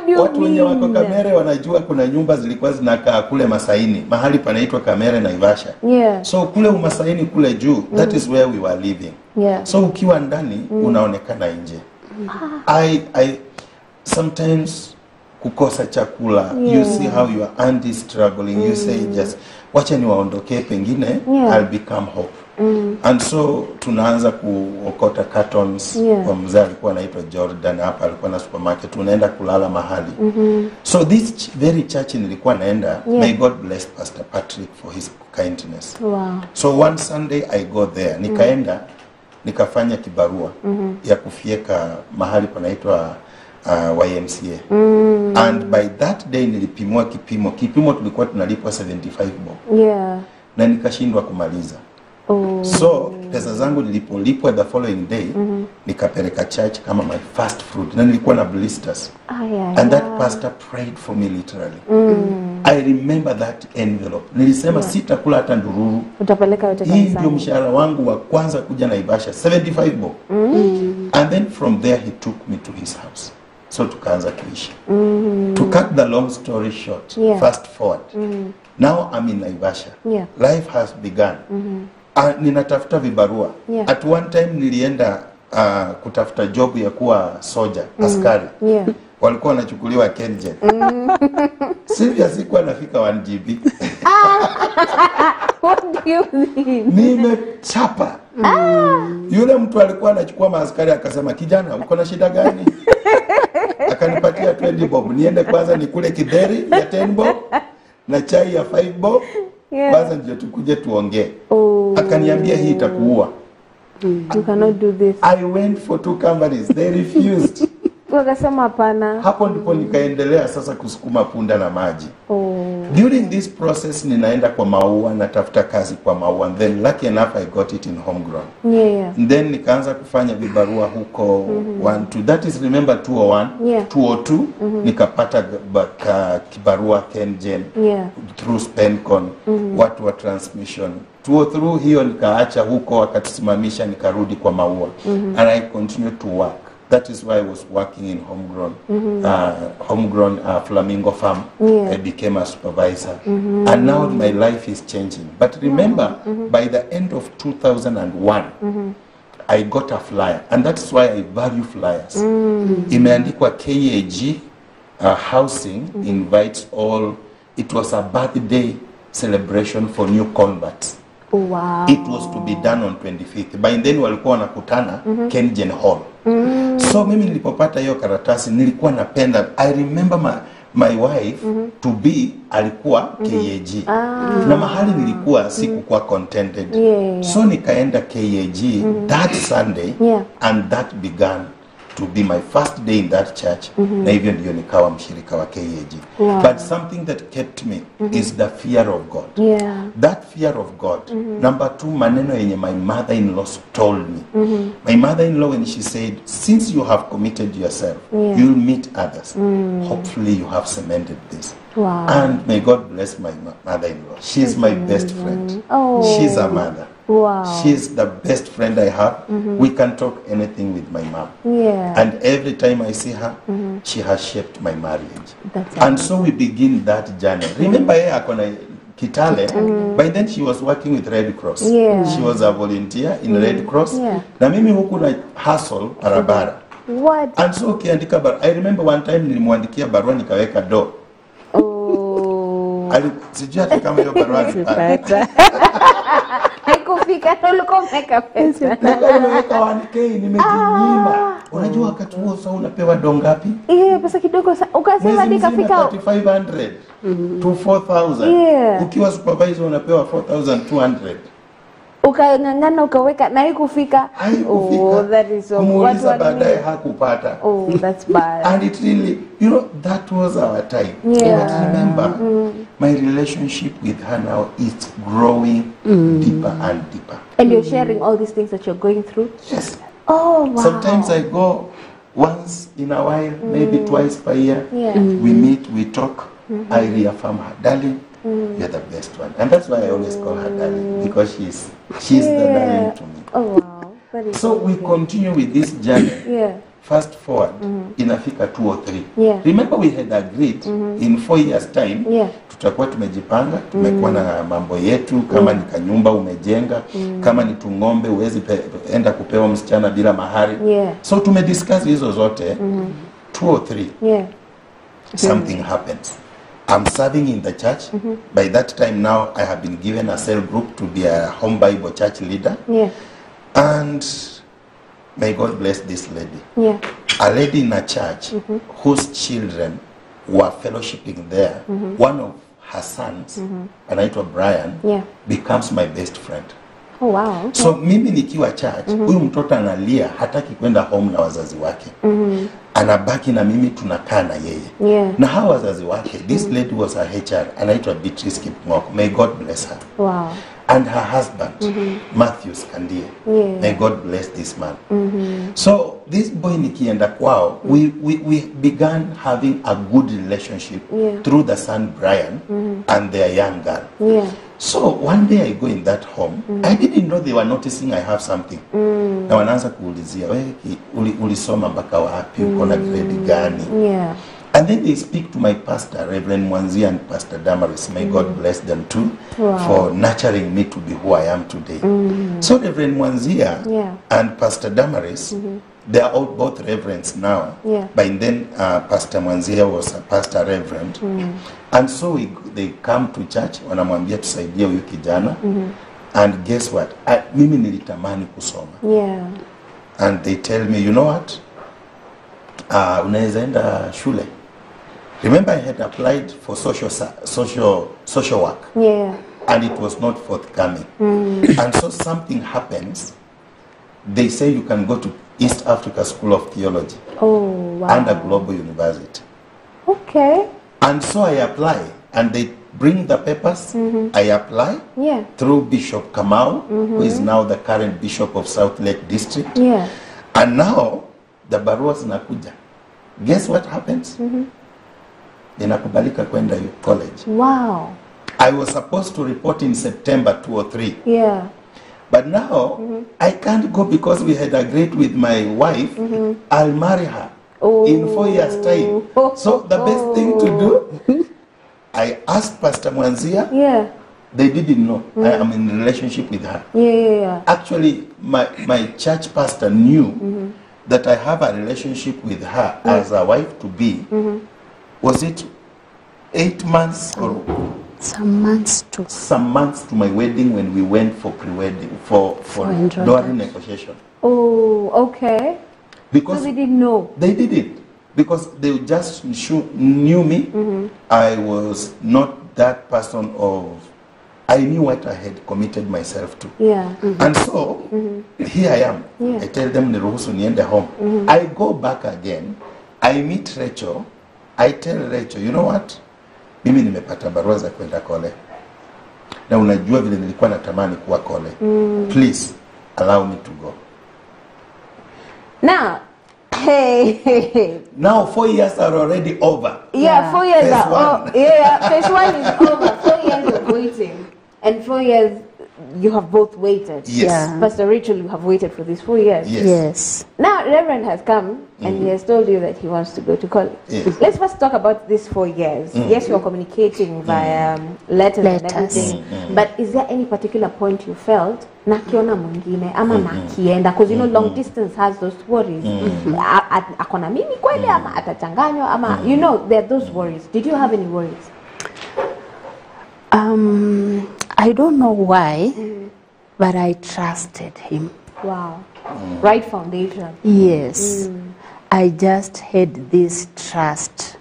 do you watu wenye wako Kamere wanajua kuna nyumba zilikuwa zinakaa kule Masaini, mahali panaitwa Kamere Naivasha. So kule Umasaini kule juu, that is where we were living. So ukiwa ndani unaonekana nje. I sometimes kukosa chakula, you see how your aunt is struggling, you say just wacha niwaondokee pengine I'll become hope. And so tunaanza kuokota cartons. Kwa mzee alikuwa anaitwa Jordan, hapa alikuwa na supermarket, tunaenda kulala mahali. So this very church nilikuwa naenda, may God bless Pastor Patrick for his kindness. So one Sunday I go there, nikaenda nikafanya kibarua ya kufieka mahali panaitwa YMCA. And by that day nilipimwa kipimo tulikuwa tunalipwa 75 bob. Na nikashindwa kumaliza. So pesa zangu nilipolipwa the following day nikapeleka church kama my first fruit, na nilikuwa na blisters. And that pastor prayed for me literally. I remember that envelope. Nilisema sitakula hata ndururu, utapeleka yote kanisani. Hii ndio mshahara wangu wa kwanza kuja Naivasha, 75 bob. And then from there he took me to his house. So tukaanza kuishi. To cut the long story short, Yeah. fast forward. Now I'm in Naivasha. Yeah. Life has begun. Ninatafuta vibarua. Yeah. At one time nilienda kutafuta job ya kuwa soja, askari. Yeah. Walikuwa wanachukuliwa Kengen. Sylvia sikuwa nafika 1 GB. What do you mean? Nimechapa. Yule mtu alikuwa anachukua maaskari akasema, kijana uko na shida gani? Akanipatia 20 bob. Niende kwanza nikule kidheri ya 10 bob na chai ya 5 bob. Yeah. Kwanza ndio tukuje tuongee. Oh. Akaniambia hii itakuua. You cannot do this. I went for 2 companies. They refused. Wakasema hapana. Hapo ndipo nikaendelea sasa kusukuma punda na maji. During this process ninaenda kwa maua, natafuta kazi kwa maua, and then lucky enough I got it in homegrown. Yeah. And then nikaanza kufanya vibarua huko 1-2, that is remember 201, Yeah. 202 nikapata kibarua Kengen through Spencon, watu wa transmission. 203 hiyo nikaacha huko, wakatusimamisha nikarudi kwa maua. And I continued to work. That is why I was working in homegrown flamingo farm. Yeah. I became a supervisor. And now my life is changing. But remember, by the end of 2001, I got a flyer. And that's why I value flyers. Imeandikwa KAG Housing invites all. It was a birthday celebration for new converts. Wow. It was to be done on 25th. By then walikuwa wanakutana Kengen Hall. So mimi nilipopata hiyo karatasi nilikuwa napenda. I remember my wife to be alikuwa KAG. Na mahali nilikuwa sikukuwa contented. So nikaenda KAG that Sunday and that began to be my first day in that church. Na hivyo ndio nikawa mshirika wa KAG. But something that kept me is the fear of God. That fear of God. Number 2, maneno yenye my mother-in-law told me. My mother-in-law, when she said, since you have committed yourself, you'll meet others. Hopefully you have cemented this. Wow. And may God bless my mother-in-law. She's my best friend. She's a mother. Wow. She's the best friend I have. We can talk anything with my mom. And every time I see her, she has shaped my marriage. And so we begin that journey. Remember, akona Kitale. By then she was working with Red Cross. She was a volunteer in Red Cross. Na mimi huku na hustle barabara. What? And so ukiandika barua. I remember one time nilimwandikia barua nikaweka do. Sijui hata kama hiyo barua alipata. Haikufika, ulikuwa umeweka pesa. Nimeweka 1K, nimejinyima. Unajua wakati huo sasa unapewa do ngapi? Pesa kidogo ukasema nikafika 3500 to 4000. Ukiwa supervisor unapewa 4200. Ukangangana ukaweka na haikufika. That is so. Kumuuliza baadaye hakupata. That's bad. And it really, that was our time. But remember, my relationship with her now is growing deeper and deeper. And you're sharing all these things that you're going through? Yes. Oh, wow. Sometimes I go once in a while, maybe twice per year. We meet, we talk. I reaffirm her, darling, you're the best one. And that's why I always call her darling, because she's the darling to me. Oh, wow. That is so we continue with this journey. Fast forward, inafika 2 or 3. Remember we had agreed in 4 years time, tutakuwa tumejipanga, tumekuwa na mambo yetu, kama ni kanyumba umejenga, kama ni tungombe uwezi enda kupewa msichana bila mahari. So tumediscuss hizo zote, 2 or 3. Something happens. I'm serving in the church. By that time now, I have been given a cell group to be a home Bible church leader. And may God bless this lady. A lady in a church whose children were fellowshipping there. One of her sons, anaitwa Brian, becomes my best friend. Oh, wow. So mimi nikiwa church, huyu mtoto analia, hataki kwenda home na wazazi wake. Anabaki na mimi, tunakaa na yeye. Na hawa wazazi wake, this lady was a HR, anaitwa Beatrice Kipng'ok. May God bless her. Wow. And her husband, Matthew Skandie. May God bless this man. So this boy nikienda kwao, we began having a good relationship through the son Brian and their young girl. So one day I go in that home. I didn't know they were noticing I have something. na wanaanza kuulizia wewe ulisoma mpaka wapi, uko na grade gani? Yeah. And then they speak to my pastor, Reverend Wanja and Pastor Damaris. May God bless them too for nurturing me to be who I am today. So Reverend Wanja and Pastor Damaris, they are all both reverends now. Yeah. By then, Pastor Wanja was a pastor reverend. And so they come to church, wanamwambia tusaidie huyu kijana. And guess what? Mimi nilitamani kusoma. Yeah. And they tell me, you know what? Unaweza enda shule. Remember, I had applied for social work. Yeah. And it was not forthcoming. And so something happens. They say you can go to East Africa School of Theology. Oh, wow. And a global university. Okay. And so I apply. And they bring the papers. I apply through Bishop Kamau, who is now the current Bishop of South Lake District. Yeah. And now, the barua zinakuja. Guess what happens? Ninakubalika kwenda college. Wow. I was supposed to report in September 2003. Yeah. But now, I can't go because we had agreed with my wife, I'll marry her in 4 years' time. So the best thing to do, I asked Pastor Mwanzia. Yeah. They didn't know I am in a relationship with her. Yeah. Actually, my church pastor knew that I have a relationship with her as a wife-to-be. Was it 8 months or some months to my wedding when we went for pre-wedding for dowry negotiation? Oh, okay. Because so they didn't know. They didn't, because they just knew me. I was not that person of. I knew what I had committed myself to. Yeah. And so here I am. I tell them niruhusu niende home. I go back again. I meet Rachel. I tell Rachel, you know what? Mimi nimepata barua za kwenda kole. Na unajua vile nilikuwa natamani kuwa kole. Please allow me to go. Now, hey. Now 4 years are already over. Yeah, 4 years Phase are over. Yeah, phase 1 is over. 4 years of waiting. And 4 years you have both waited. Yes. Yeah. Pastor Rachel, you have waited for these 4 years. Yes. Now, Reverend has come and he has told you that he wants to go to college. Yes. Let's first talk about these 4 years. Yes, you're communicating via letters and everything. But is there any particular point you felt, nakiona mwingine, ama nakienda? Because you know, long distance has those worries. Akona mimi kweli ama atachanganywa ama, you know, there are those worries. Did you have any worries? I don't know why, but I trusted him. Wow. Right foundation. Yes. I just had this trust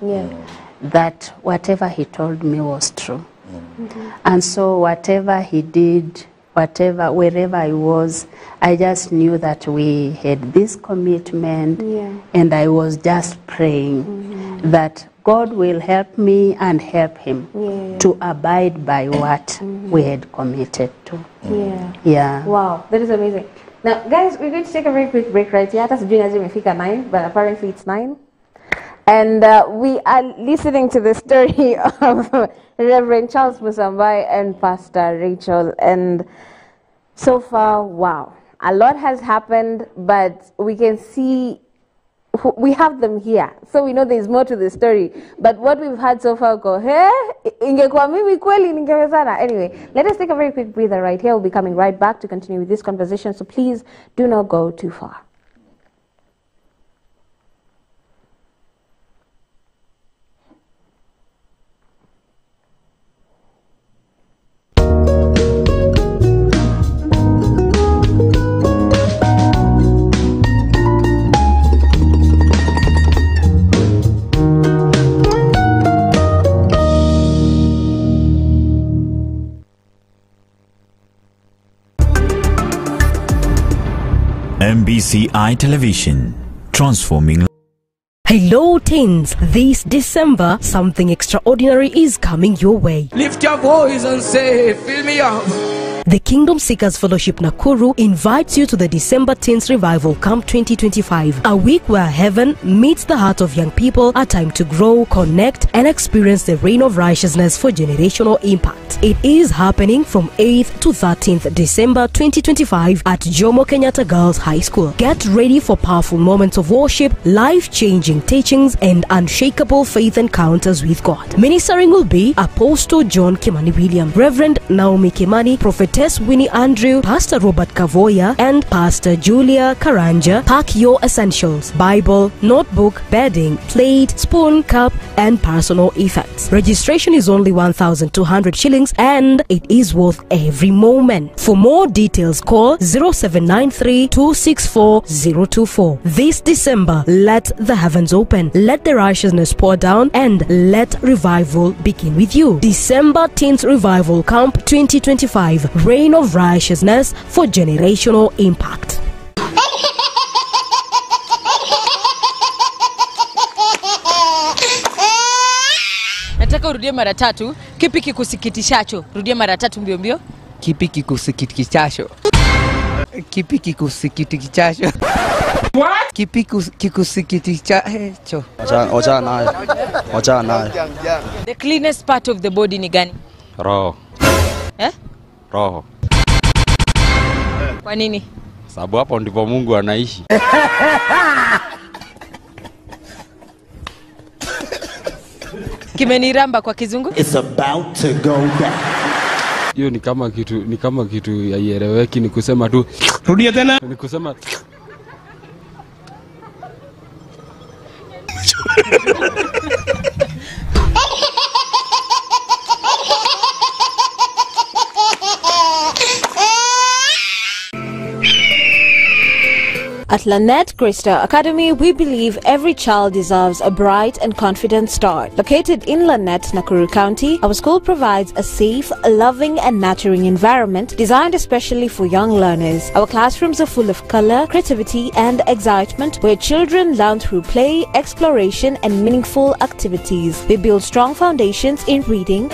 that whatever he told me was true. And so whatever he did, wherever I was, I just knew that we had this commitment, and I was just praying that God will help me and help him to abide by what we had committed to. Yeah. Wow, that is amazing. Now, guys, we're going to take a very quick break right here. Hata sijui nazi imefika 9, but apparently it's 9. And we are listening to the story of Reverend Charles Musambai and Pastor Rachel. And so far, wow, a lot has happened, but we can see, we have them here. So we know there's more to the story. But what we've had so far, ingekuwa mimi kweli ningewezana. Anyway, let us take a very quick breather right here. We'll be coming right back to continue with this conversation. So please do not go too far. MBCI Television, transforming. Hello teens, this December something extraordinary is coming your way. Lift your voice and say, fill me up. the Kingdom Seekers Fellowship Nakuru invites you to the December Teens Revival Camp 2025, a week where heaven meets the heart of young people, a time to grow, connect, and experience the reign of righteousness for generational impact. It is happening from 8th to 13th December 2025 at Jomo Kenyatta Girls High School. Get ready for powerful moments of worship, life-changing teachings, and unshakable faith encounters with God. Ministering will be Apostle John Kimani William, Reverend Naomi Kimani, Prophetess Winnie Andrew, Pastor Robert Kavoya, and Pastor Julia Karanja. Pack your essentials: Bible, notebook, bedding, plate, spoon, cup, and personal effects. Registration is only 1,200 shillings and it is worth every moment. For more details, call 0793 264 024. This December, let the heavens open, let the righteousness pour down, and let revival begin with you. December Teens Revival Camp 2025, Reign of Righteousness for generational impact. Nataka urudie mara tatu. Kipi kikusikitishacho? Rudie mara tatu mbio mbio. Kipi kikusikitishacho? Kipi kikusikitishacho? What? Kipi kikusikitishacho? Wacha nayo. The cleanest part of the body ni gani? Roho. Eh? Roho. Kwa nini? Sababu hapo ndipo Mungu anaishi. Kimeniramba kwa kizungu? It's about to go down. Hiyo ni kama kitu haieleweki, ni kusema tu. Rudia tena. Ni kusema At Lynette Krista Academy, we believe every child deserves a bright and confident start. Located in Lynette, Nakuru County, our school provides a safe, loving and nurturing environment designed especially for young learners. Our classrooms are full of color, creativity and excitement, where children learn through play, exploration and meaningful activities. We build strong foundations in reading,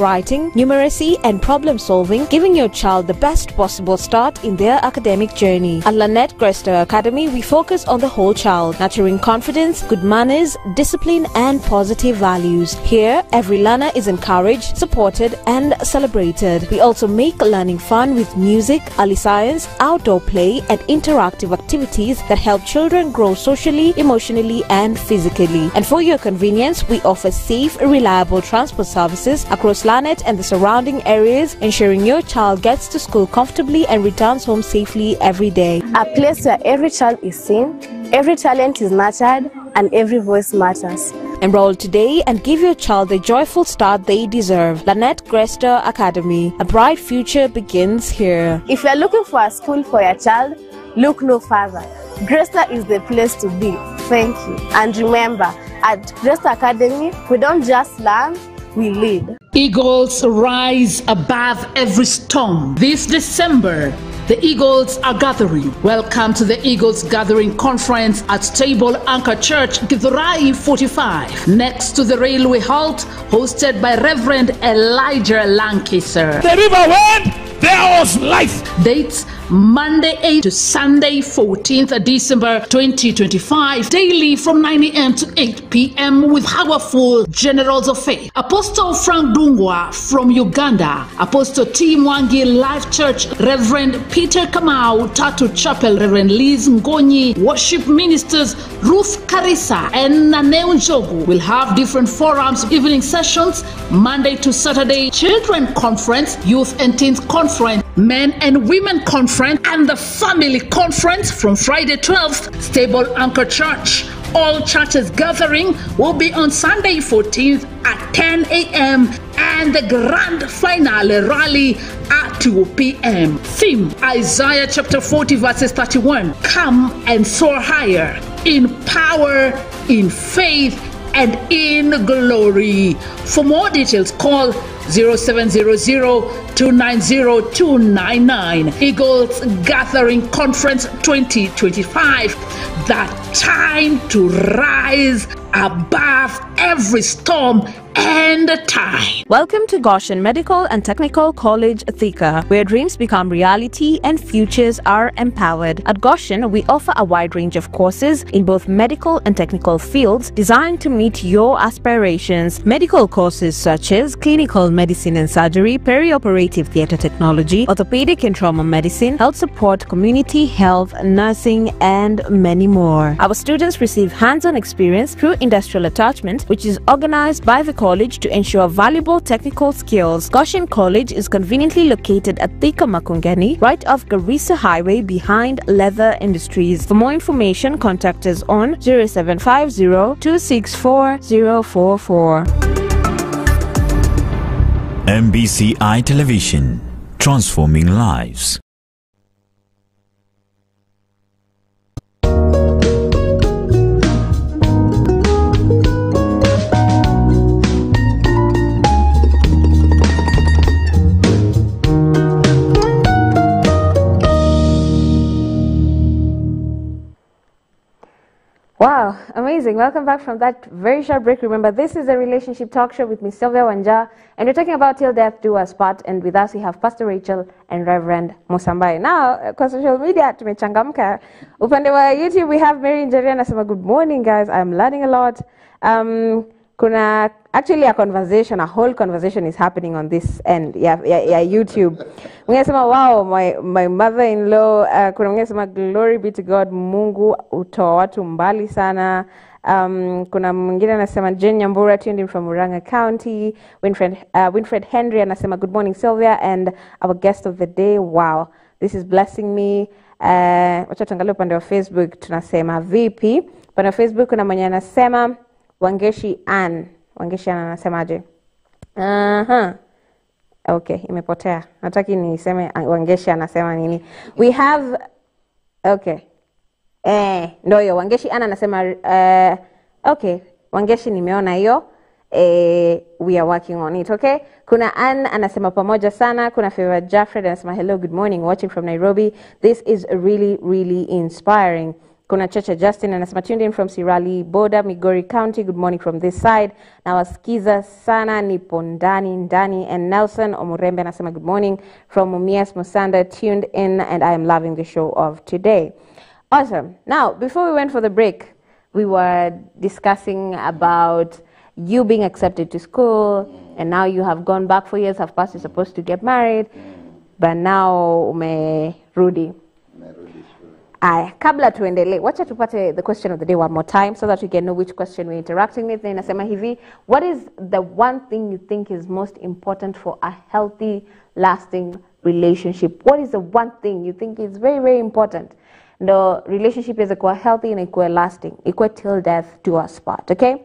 writing, numeracy and problem solving, giving your child the best possible start in their academic journey. At Lynette Krista Academy, we focus on the whole child, nurturing confidence, good manners, discipline and positive values. Here, every learner is encouraged, supported and celebrated. We also make learning fun with music, early science, outdoor play and interactive activities that help children grow socially, emotionally and physically. And for your convenience, we offer safe, reliable transport services across Lynette and the surrounding areas, ensuring your child gets to school comfortably and returns home safely every day. A place where every child is seen, every talent is nurtured, and every voice matters. Enroll today and give your child the joyful start they deserve. Lynette Krista Academy. A bright future begins here. If you are looking for a school for your child, look no further. Gresta is the place to be. Thank you. And remember, at Gresta Academy, we don't just learn, we lead. Eagles rise above every storm. This December, the Eagles are gathering. Welcome to the Eagles Gathering Conference at Stable Anchor Church, Githurai 45, next to the railway halt, hosted by Reverend Elijah Lancaster. The river went, there was life. Dates Monday 8 to Sunday 14th December 2025, daily from 9 a.m. to 8 p.m. with powerful generals of faith. Apostle Frank Dungwa from Uganda, Apostle T. Mwangi Life Church, Reverend Peter Kamau, Tatu Chapel, Reverend Liz Ngonyi, worship ministers Ruth Karisa and Naneo Njogu will have different forums, evening sessions, Monday to Saturday, children conference, youth and teens conference, men and women conference, and the family conference from Friday 12th, Stable Anchor Church. All churches gathering will be on Sunday 14th at 10 a.m. and the grand finale rally at 2 p.m. Theme, Isaiah chapter 40 verses 31. Come and soar higher in power, in faith, and in glory. For more details, call 0700-290-299. Eagles Gathering Conference 2025. The time to rise above every storm and tide. Welcome to Goshen Medical and Technical College, Thika, where dreams become reality and futures are empowered. At Goshen, we offer a wide range of courses in both medical and technical fields designed to meet your aspirations. Medical courses such as clinical medicine and surgery, perioperative theatre technology, orthopedic and trauma medicine, health support, community health, nursing, and many more. Our students receive hands-on experience through industrial attachment, which is organized by the college to ensure valuable technical skills. Goshen College is conveniently located at Thika Makongeni, right off Garissa Highway behind Leather Industries. For more information, contact us on 0750 264 044. MBCI Television, transforming lives. Wow, amazing. Welcome back from that very short break. Remember, this is a relationship talk show with Miss Sylvia Wanja, and we're talking about till death do us part, and with us we have Pastor Rachel and Reverend Musambai. Now, kwa social media, tumechangamka. Upande wa YouTube, we have Mary Njeri anasema, good morning guys, I'm learning a lot. Kuna actually a conversation, a whole conversation is happening on this end, YouTube. Mwengesema, wow, my mother-in-law, kuna mwengesema, glory be to God, Mungu utoa watu mbali sana. Kuna mwingine anasema, Jen Nyambura tuned in from Murang'a County. Winfred Henry anasema, good morning Sylvia and our guest of the day. Wow, this is blessing me. Wacha tuangalie upande wa Facebook, tunasema vipi. Upande wa Facebook kuna mwenye anasema, Wangeshi Ann anasemaje? Okay, imepotea. Nataki niseme Wangeshi anasema nini. We have okay. Ndio hiyo Wangeshi Ann anasema okay, Wangeshi nimeona hiyo. We are working on it, okay? Kuna Ann anasema pamoja sana. Kuna Favor Jaffred anasema hello, good morning, watching from Nairobi. This is really, really inspiring. Kuna Chacha Justin anasema tuned in from Sirali Boda, Migori County. Good morning from this side. Na wasikiza sana nipo ndani. And Nelson Omurembe anasema good morning from Mumias Musanda, tuned in, and I am loving the show of today. Awesome. Now, before we went for the break, we were discussing about you being accepted to school, and now you have gone back 4 years, have passed, you're supposed to get married, but now umerudi. Kabla tuendelee, wacha tupate the question of the day one more time so that we can know which question we're interacting with. Inasema hivi, what is the one thing you think is most important for a healthy, lasting relationship? What is the one thing you think is very, very important? The relationship is equal healthy and equal lasting, equal till death do us part, okay?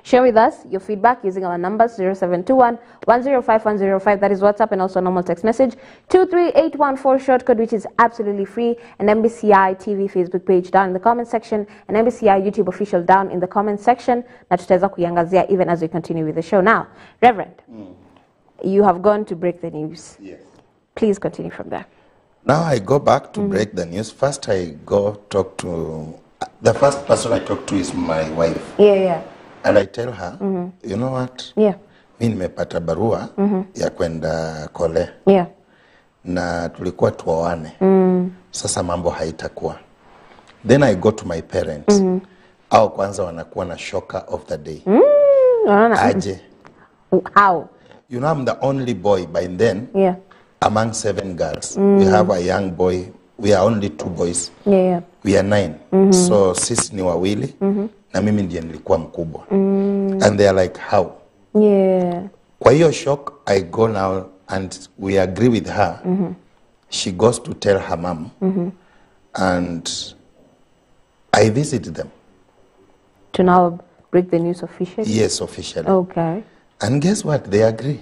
Share with us your feedback using our numbers 0721 105 105. That is WhatsApp, and also normal text message 23814 short code, which is absolutely free. And MBCI TV Facebook page down in the comment section, and MBCI YouTube official down in the comment section. Na tutaweza kuiangazia even as we continue with the show. Now, Reverend, you have gone to break the news. Yes. Please continue from there. Now I go back to break the news. First I go talk to, the first person I talk to is my wife. Yeah. And I tell her, you know what? Yeah. Mimi nimepata barua ya kwenda kole. Yeah. Na tulikuwa tuoane. Sasa mambo haitakuwa. Then I go to my parents. Au kwanza wanakuwa na shocker of the day. Aje. How? You know, I'm the only boy by then. Yeah. Among 7 girls. We have a young boy. We are only 2 boys. Yeah. We are 9. So sisi ni wawili. Na mimi ndiye nilikuwa mkubwa. And they are like, how? Yeah. Kwa hiyo shock, I go now and we agree with her. She goes to tell her mom. And I visit them. To now break the news officially? Yes, officially. Okay. And guess what? They agree.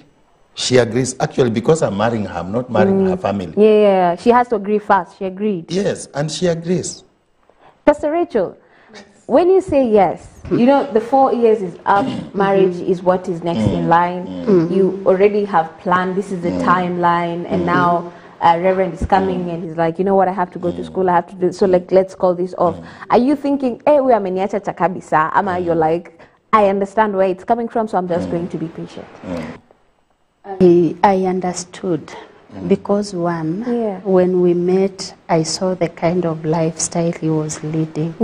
She agrees. Actually, because I'm marrying her, I'm not marrying her family. Yeah. She has to agree first. She agreed. Yes, and she agrees. Pastor Rachel, when you say yes, you know, the 4 years is up, marriage is what is next in line. You already have planned, this is the timeline, and now Reverend is coming and he's like, you know what, I have to go to school, I have to do, so like, let's call this off. Are you thinking, hey, we are meniacha chakabisa, ama you're like, I understand where it's coming from, so I'm just going to be patient. I understood because when we met, I saw the kind of lifestyle he was leading.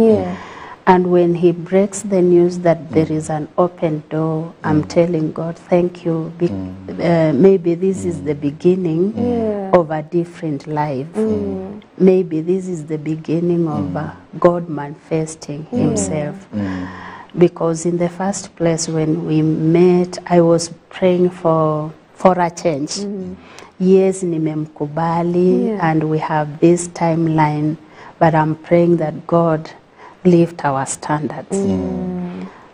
And when he breaks the news that there is an open door, I'm telling God, thank you. Maybe this is the beginning of a different life. Maybe this is the beginning of God manifesting himself. Because in the first place, when we met, I was praying for a change. Yes, nimemkubali, and we have this timeline, but I'm praying that God lift our standards.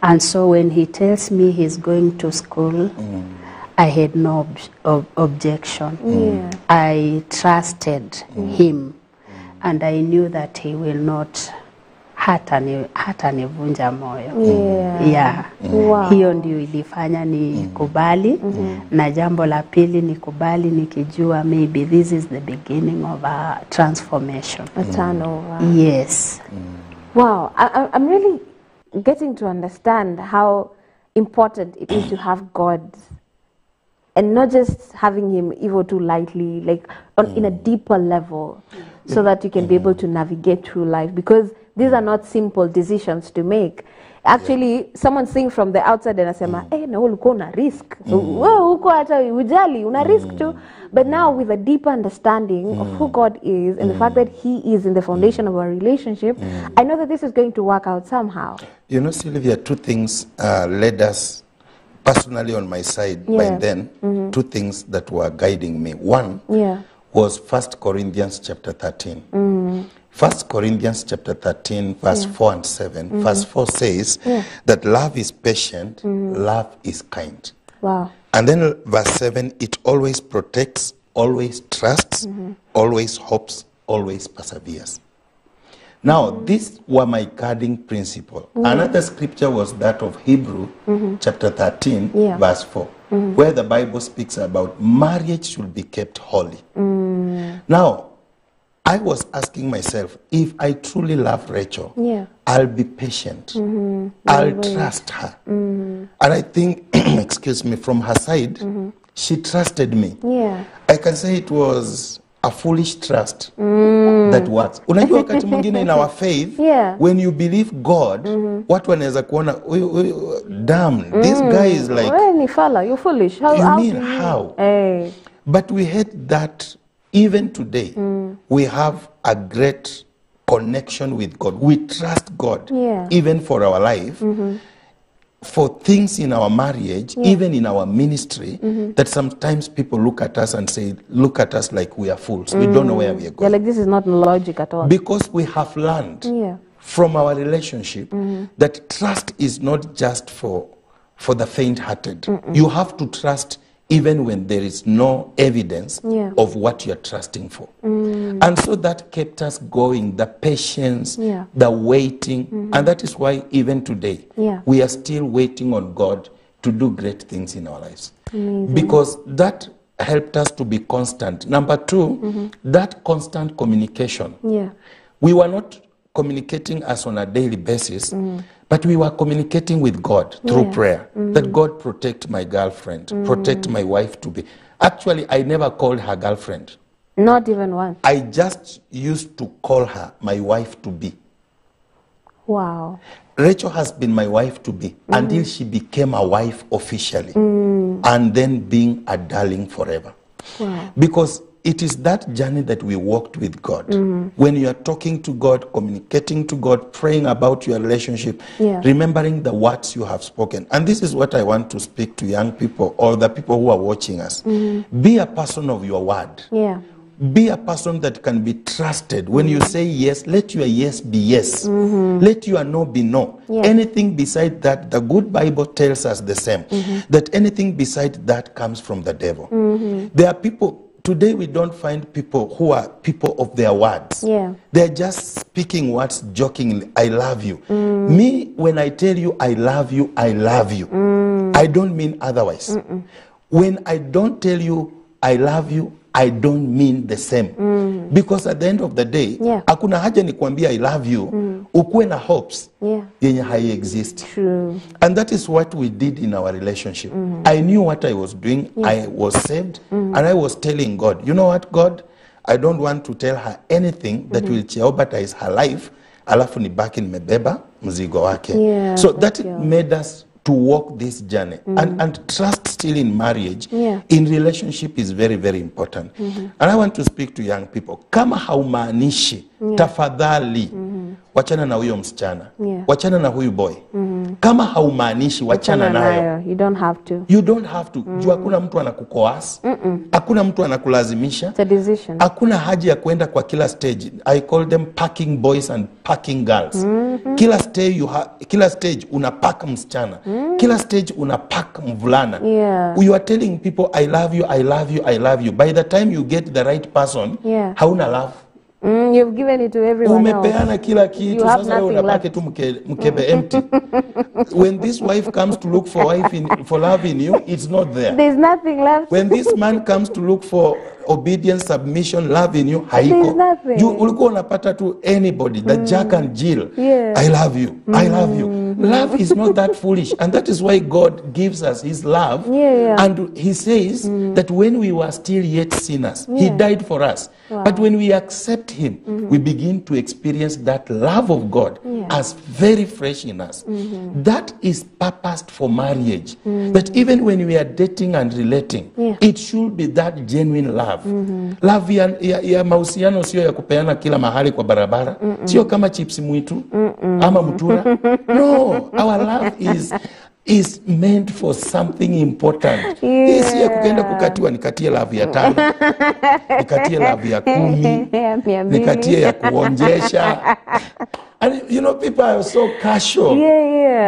And so when he tells me he's going to school, I had no objection. I trusted him, and I knew that he will not hatanivunja moyo. Hiyo ndio ilifanya nikubali, na jambo la pili nikubali nikijua maybe this is the beginning of a transformation. A turnover. Yes. Wow, I'm really getting to understand how important it is to have God, and not just having him even too lightly, like in a deeper level, so that you can be able to navigate through life, because these are not simple decisions to make. Actually, someone seeing from the outside and asema, na ulikuwa una risk. Uko hata ujali, una risk too. But now with a deeper understanding of who God is and the fact that he is in the foundation of our relationship, I know that this is going to work out somehow. You know, Sylvia, two things led us, personally on my side, by then, two things that were guiding me. One was 1 Corinthians chapter 13. 1 Corinthians chapter 13, verse 4 and 7. Verse 4 says that love is patient, love is kind. Wow. And then verse 7, it always protects, always trusts, always hopes, always perseveres. Now, these were my guiding principle. Another scripture was that of Hebrew chapter 13, verse 4, where the Bible speaks about marriage should be kept holy. Now, I was asking myself, if I truly love Rachel, I'll be patient. I'll trust her. And I think, excuse me, from her side, she trusted me. I can say it was a foolish trust that works. Unajua wakati mwingine in our faith, when you believe God, watu wanaweza kuona, damn, this guy is like, you're foolish. How? Hey. But we had that. Even today, we have a great connection with God. We trust God, even for our life, for things in our marriage, even in our ministry, that sometimes people look at us and say, look at us like we are fools. We don't know where we are going. Like this is not logic at all. Because we have learned from our relationship that trust is not just for the faint-hearted. You have to trust even when there is no evidence of what you're trusting for. And so that kept us going, the patience, the waiting, and that is why even today, we are still waiting on God to do great things in our lives. Because that helped us to be constant. Number two, that constant communication. We were not communicating as on a daily basis, but we were communicating with God through prayer. That God protect my girlfriend, protect my wife to be. Actually, I never called her girlfriend. Not even once. I just used to call her my wife to be. Wow. Rachel has been my wife to be until she became a wife officially, and then being a darling forever. Wow. Because it is that journey that we walked with God. When you are talking to God, communicating to God, praying about your relationship, remembering the words you have spoken. And this is what I want to speak to young people or the people who are watching us. Be a person of your word. Be a person that can be trusted. When you say yes, let your yes be yes. Let your no be no. Anything beside that, the good Bible tells us the same. That anything beside that comes from the devil. There are people... Today we don't find people who are people of their words. They're just speaking words jokingly. I love you. Me, when I tell you I love you, I love you. I don't mean otherwise. When I don't tell you I love you, I don't mean the same. Because at the end of the day, hakuna haja nikwambia I love you, Ukuwe na hopes Yeah. yenye hai exist. True. And that is what we did in our relationship. I knew what I was doing. I was saved. And I was telling God, you know what, God? I don't want to tell her anything that will jeopardize her life. Alafu nibaki nimebeba mzigo wake. Yeah, So that thank you. made us to walk this journey. And trust still in marriage, in relationship is very, very important. And I want to speak to young people. Kama haumaanishi, tafadhali, wachana na huyo msichana. Wachana na huyu boy. Kama haumaanishi, wachana nayo. You don't have to. You don't have to. Juu hakuna mtu anakukoas. Hakuna mtu anakulazimisha. It's a decision. Hakuna haja ya kwenda kwa kila stage. I call them packing boys and packing girls. Kila stage unapack msichana. Kila stage unapack mvulana. You are telling people I love you, I love you, I love you. By the time you get the right person, hauna love. You've given it to everyone else. Umepeana kila kitu, sasa leo unapake tu mkebe empty. When this wife comes to look for love in you, it's not there. There's nothing left. When this man comes to look for obedience, submission, love in you, haiko. There's nothing. Ulikuwa unapata to anybody, the Jack and Jill. I love you, I love you. Love is not that foolish, and that is why God gives us his love. And he says that when we were still yet sinners, he died for us. But when we accept him, we begin to experience that love of God as very fresh in us. That is purposed for marriage. That even when we are dating and relating, it should be that genuine love. Love ya mahusiano sio ya kupeana kila mahali kwa barabara. Sio kama chips mwitu ama mtura. No, our love is meant for something important. Hii si ya kukenda kukatiwa nikatie love ya 5, nikatie love ya 10, nikatie ya kuonjesha. And you know, people are so casual.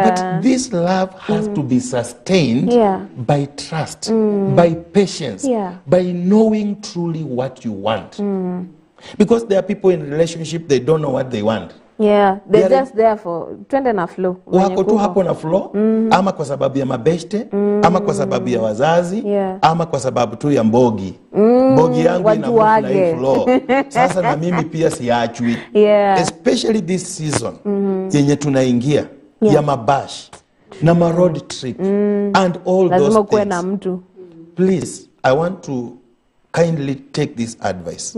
But this love has to be sustained by trust, by patience, by knowing truly what you want. Because there are people in relationship, they don't know what they want. They're just there for twende na flow. Wako tu hapo na flow, ama kwa sababu ya mabeshte, ama kwa sababu ya wazazi, ama kwa sababu tu ya mbogi. Mbogi yangu ina na hii flow. Sasa na mimi pia siachwi. Especially this season, yenye tunaingia, ya mabash, na ma road trip, and all those things. Na mtu. Please, I want to kindly take this advice.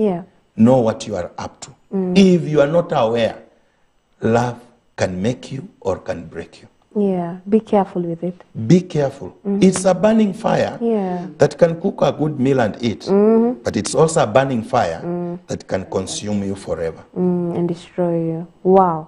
Know what you are up to. If you are not aware, love can make you or can break you. Be careful with it. Be careful. It's a burning fire that can cook a good meal and eat. But it's also a burning fire that can consume you forever. And destroy you. Wow.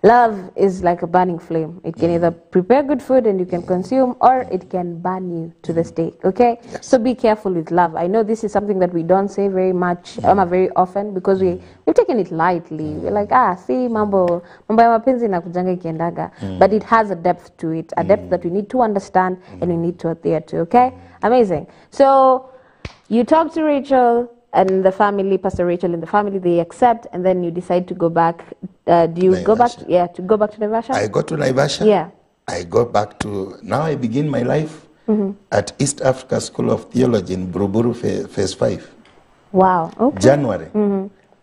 Love is like a burning flame. It can either prepare good food and you can consume, or it can burn you to the stake, okay? So be careful with love. I know this is something that we don't say very much, very often, because we've taken it lightly. We're like, see, mambo ya mapenzi na kujanga ikiendaga. But it has a depth to it, a depth that we need to understand and we need to adhere to, okay? Amazing. So you talk to Rachel, and the family, Pastor Rachel and the family, they accept, and then you decide to go back. Do you go back? To go back to Naivasha? I go to Naivasha. I go back to, now I begin my life at East Africa School of Theology in Buruburu, phase 5. Wow, okay. January.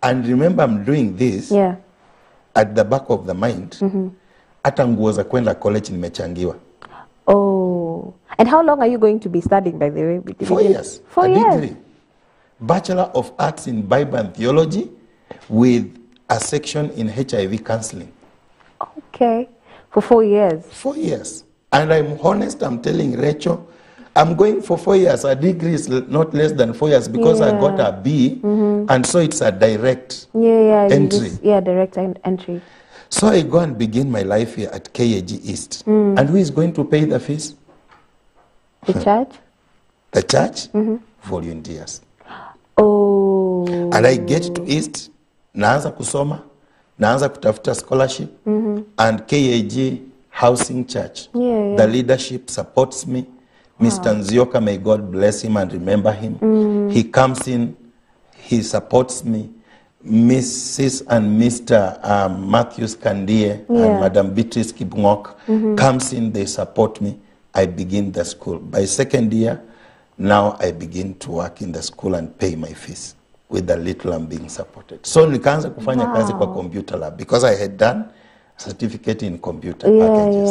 And remember, I'm doing this at the back of the mind. Hata nguo za kwenda college nimechangiwa. Oh. And how long are you going to be studying, by the way? 4 years. 4 years. Degree. Bachelor of Arts in Bible and Theology with a section in HIV counseling. Okay. For 4 years. 4 years. And I'm honest, I'm telling Rachel, I'm going for 4 years. A degree is not less than 4 years because I got a B, and so it's a direct entry. Direct entry. So I go and begin my life here at KAG East. And who is going to pay the fees? The church? The church? Volunteers. Oh. And I get to East, naanza kusoma, naanza kutafuta scholarship, and KAG Housing Church. The leadership supports me. Mr. Nzioka, may God bless him and remember him. He comes in, he supports me. Mrs. and Mr. Matthews Kandie and Madam Beatrice Kibngok comes in, they support me. I begin the school. By second year, now I begin to work in the school and pay my fees. with the little I'm being supported. So nikaanza kufanya kazi kwa computer lab because I had done a certificate in computer packages.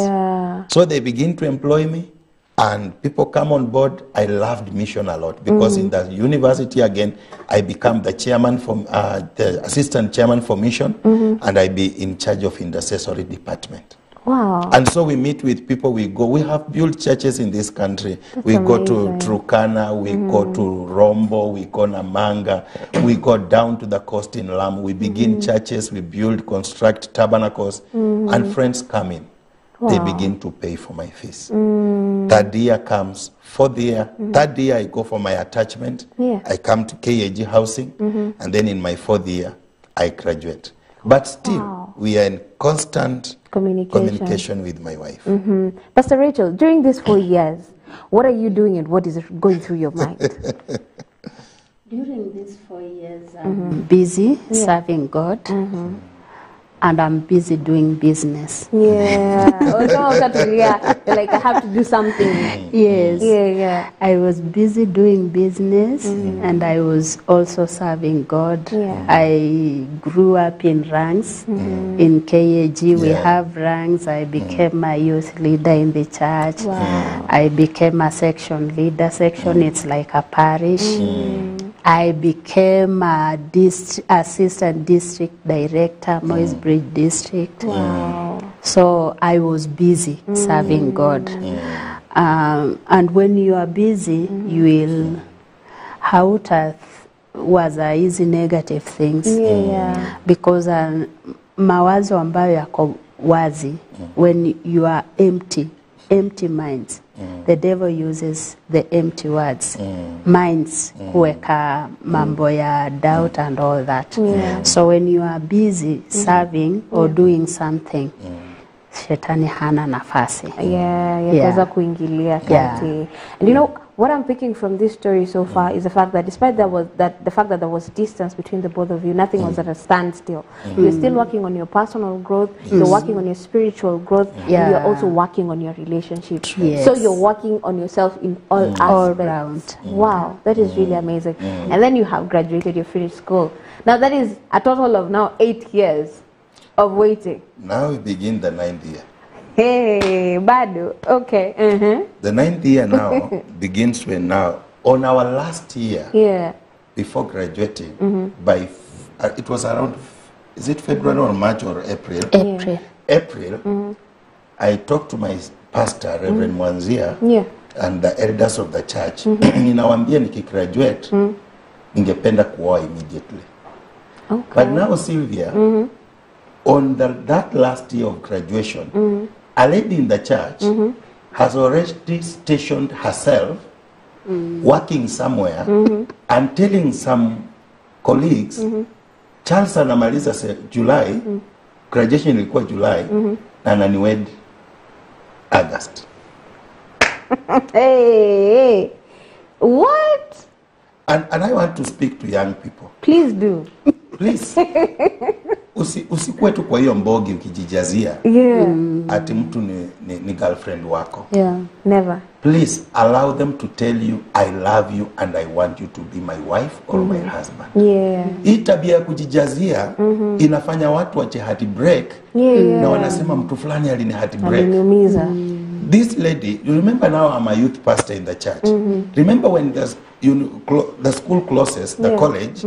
So they begin to employ me and people come on board. I loved mission a lot because in the university again, I become the chairman for, the assistant chairman for mission and I be in charge of intercessory department. Wow. And so we meet with people, we have built churches in this country. We go to Turkana, we go to Rombo, we go Namanga, we go down to the coast in Lamu. We begin churches, we build, construct tabernacles, and friends come in. Wow. They begin to pay for my fees. Third year comes, fourth year, third year I go for my attachment. I come to KAG housing, and then in my fourth year, I graduate. But still, we are in constant communication with my wife. Pastor Rachel, during these 4 years, what are you doing and what is going through your mind? During these 4 years, I'm busy serving God. And I'm busy doing business. Like I have to do something. Yes. I was busy doing business and I was also serving God. I grew up in ranks. In KAG we have ranks. I became a youth leader in the church. I became a section leader. Section it's like a parish. I became a assistant district director, Moise Bridge District. So I was busy serving God. And when you are busy, you will, was a easy negative things. Because mawazo ambayo yako wazi, when you are empty minds, the devil uses the empty words, minds, kuweka mambo ya doubt and all that. So when you are busy serving or doing something, shetani hana nafasi. Kuweza kuingilia kati. And you know, what I'm picking from this story so far is the fact that despite there was distance between the both of you, nothing was at a standstill. You're still working on your personal growth, you're working on your spiritual growth, and you're also working on your relationships. So you're working on yourself in all aspects. Wow, that is really amazing. And then you have graduated, you finished school. Now that is a total of now 8 years of waiting. Now we begin the 9th year. Hey, Badu. Okay. The 9th year now begins when now, on our last year, before graduating, by it was around, is it February or March or April? April. I talked to my pastor, Reverend Wanja, and the elders of the church. Ninawaambia nikigraduate, ningependa kuoa immediately. But now, Sylvia, on that last year of graduation, a lady in the church has already stationed herself working somewhere and telling some colleagues, Charles anamaliza July, graduation ilikuwa July, na ananiwed August. Hey, what? And I want to speak to young people. Please do. Please. Usikuwe tu kwa hiyo mbogi ukijijazia. Ati mtu ni girlfriend wako. Never. Please allow them to tell you I love you and I want you to be my wife or my husband. Hii tabia ya kujijazia inafanya watu wache heartbreak na wanasema mtu fulani alini heartbreak. This lady, you remember now I'm a youth pastor in the church. Remember when the school closes, the college,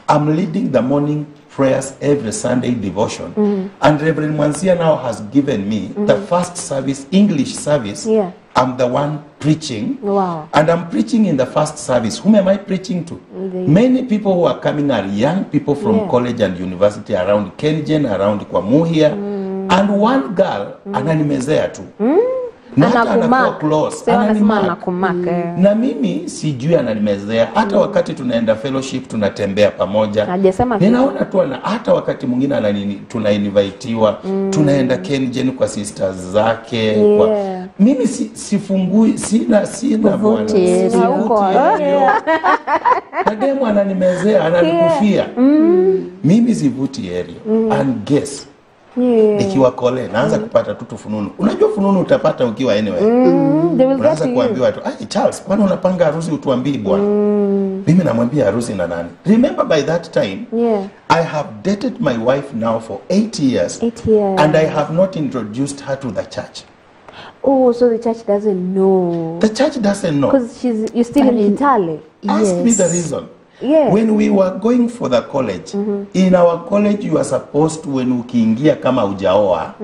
I'm leading the morning prayers every Sunday devotion. And Reverend Wanja now has given me the first service, English service. I'm the one preaching. And I'm preaching in the first service. Whom am I preaching to? Many people who are coming are young people from college and university around Kengen, around Kwamuhia. And one girl, ananimezea tu. Na mimi sijui ananimezea. Hata wakati tunaenda fellowship tunatembea pamoja. Ninaona tu hata wakati mwingine tunainvitiwa, tunaenda Kengen kwa sisters zake. Mimi sifungui, sina bwana. Kademu ananimezea, ananikufia. Mimi sivuti area. And guess, Nikiwa kole naanza kupata tu fununu. Unajua fununu utapata ukiwa anyway. Unaanza kuambiwa tu, "Ai Charles, kwani unapanga harusi utuambii bwana?" Mimi namwambia harusi na nani? Remember by that time, I have dated my wife now for 8 years. 8 years. And I have not introduced her to the church. Oh, so the church doesn't know. The church doesn't know. Because you're still in Italy. Ask me the reason. Yeah. When we were going for the college, in our college you are supposed to, when ukiingia kama hujaoa,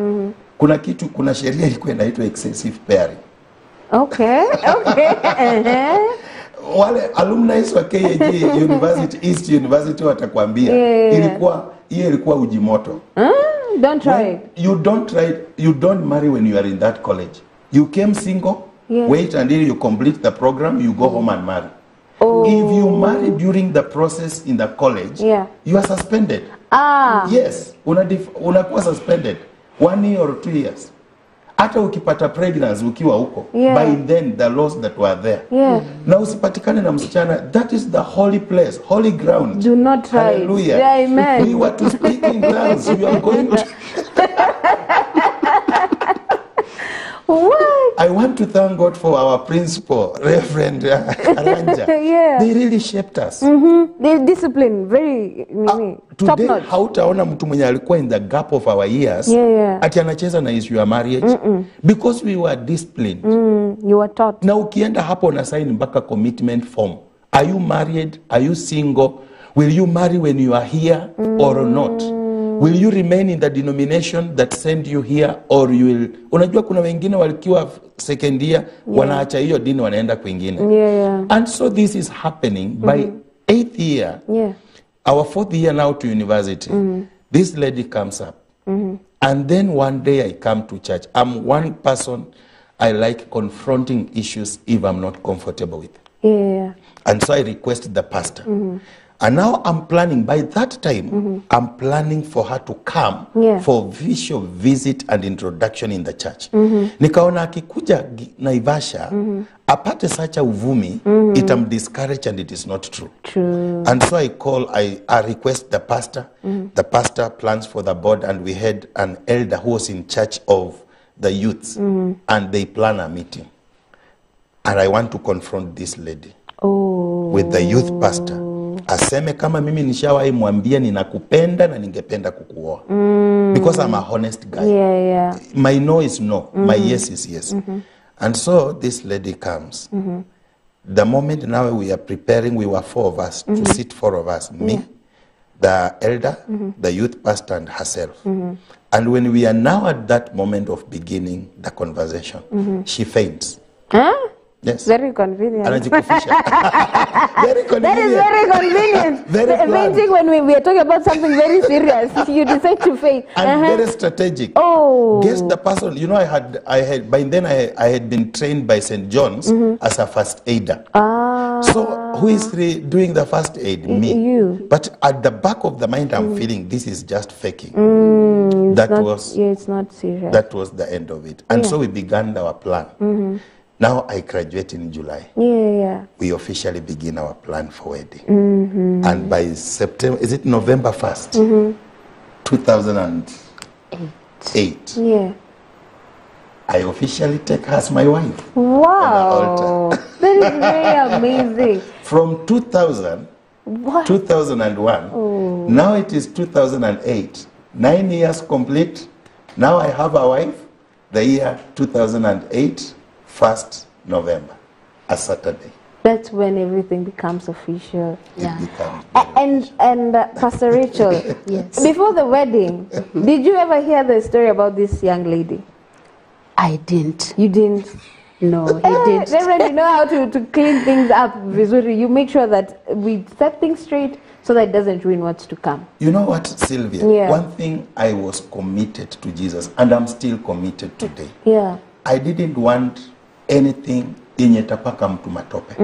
kuna sheria ilikuwa inaitwa excessive pairing. Okay. Wale alumni wa KAG University East University watakwambia ilikuwa ujimoto. Don't try it. You don't marry when you are in that college. You came single, wait until you complete the program, you go home and marry. If you marry during the process in the college, you are suspended. Yes, unakuwa suspended 1 year or 2 years. Hata ukipata pregnancy ukiwa huko, by then the laws that were there. Na usipatikane na msichana, that is the holy place, holy ground. Do not try. Hallelujah. Yeah, amen. We were to speak in tongues. We are going to What? I want to thank God for our principal, Reverend Wanja. They really shaped us. They discipline very top today, notch. hautaona mtu mwenye alikuwa in the gap of our years ati anacheza na issue ya marriage because we were disciplined. You were taught. Na ukienda hapo na sign mpaka commitment form. Are you married? Are you single? Will you marry when you are here or not? Will you remain in the denomination that sent you here or you will... Unajua kuna wengine walikiwa second year wanaacha hiyo dini wanaenda kwingine. And so this is happening by 8th year. Our 4th year now to university. This lady comes up. And then one day I come to church. I'm one person I like confronting issues if I'm not comfortable with. And so I requested the pastor. And now I'm planning, by that time, I'm planning for her to come for visual visit and introduction in the church. Nikaona akikuja Naivasha, apate such a uvumi, itam discourage and it is not true. And so I request the pastor. The pastor plans for the board and we had an elder who was in charge of the youths. And they plan a meeting. And I want to confront this lady with the youth pastor. Aseme kama mimi nishawahi mwambia ninakupenda na ningependa kukuoa. Because I'm a honest guy. My no is no, my yes is yes. And so this lady comes. The moment now we are preparing, we were 4 of us, to sit 4 of us. Me, the elder, the youth pastor and herself. And when we are now at that moment of beginning the conversation, she faints. Yes. Very convenient. Very convenient. That is very convenient. Amazing when we are talking about something very serious. You decide to faint. And very strategic. Guess the person, you know, I had by then I had been trained by St. John's as a first aider. So who is doing the first aid? Me. You. But at the back of the mind, I'm feeling this is just faking. It's not serious. That was the end of it. And so we began our plan. Now I graduate in July. We officially begin our plan for wedding. And by September, is it November 1st? 2008. I officially take her as my wife. Wow. That is very amazing. From 2000, 2001, now it is 2008. 9 years complete. Now I have a wife. The year 2008. 1st November, a Saturday. That's when everything becomes official. And Pastor Rachel, before the wedding, did you ever hear the story about this young lady? I didn't. You didn't? No, he didn't. Reverend, you know how to clean things up visually. You make sure that we set things straight so that it doesn't ruin what's to come. You know what, Sylvia? One thing, I was committed to Jesus, and I'm still committed today. I didn't want anything yenye tapaka mtu matope.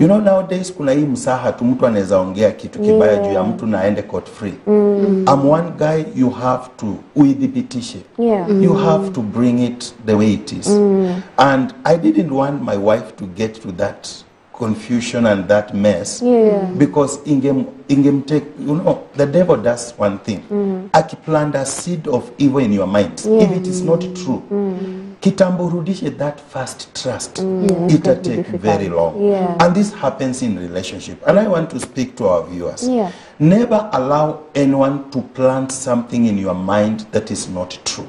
You know, nowadays kuna hii msaha tu mtu anaweza ongea kitu kibaya juu ya mtu na aende court free. I'm one guy, you have to uithibitishe. You have to bring it the way it is. And I didn't want my wife to get to that confusion and that mess, because ingem take, the devil does one thing. Akiplant a seed of evil in your mind, if it is not true, kitambo rudishe that first trust, it'll take very long. And this happens in relationship. And I want to speak to our viewers. Never allow anyone to plant something in your mind that is not true.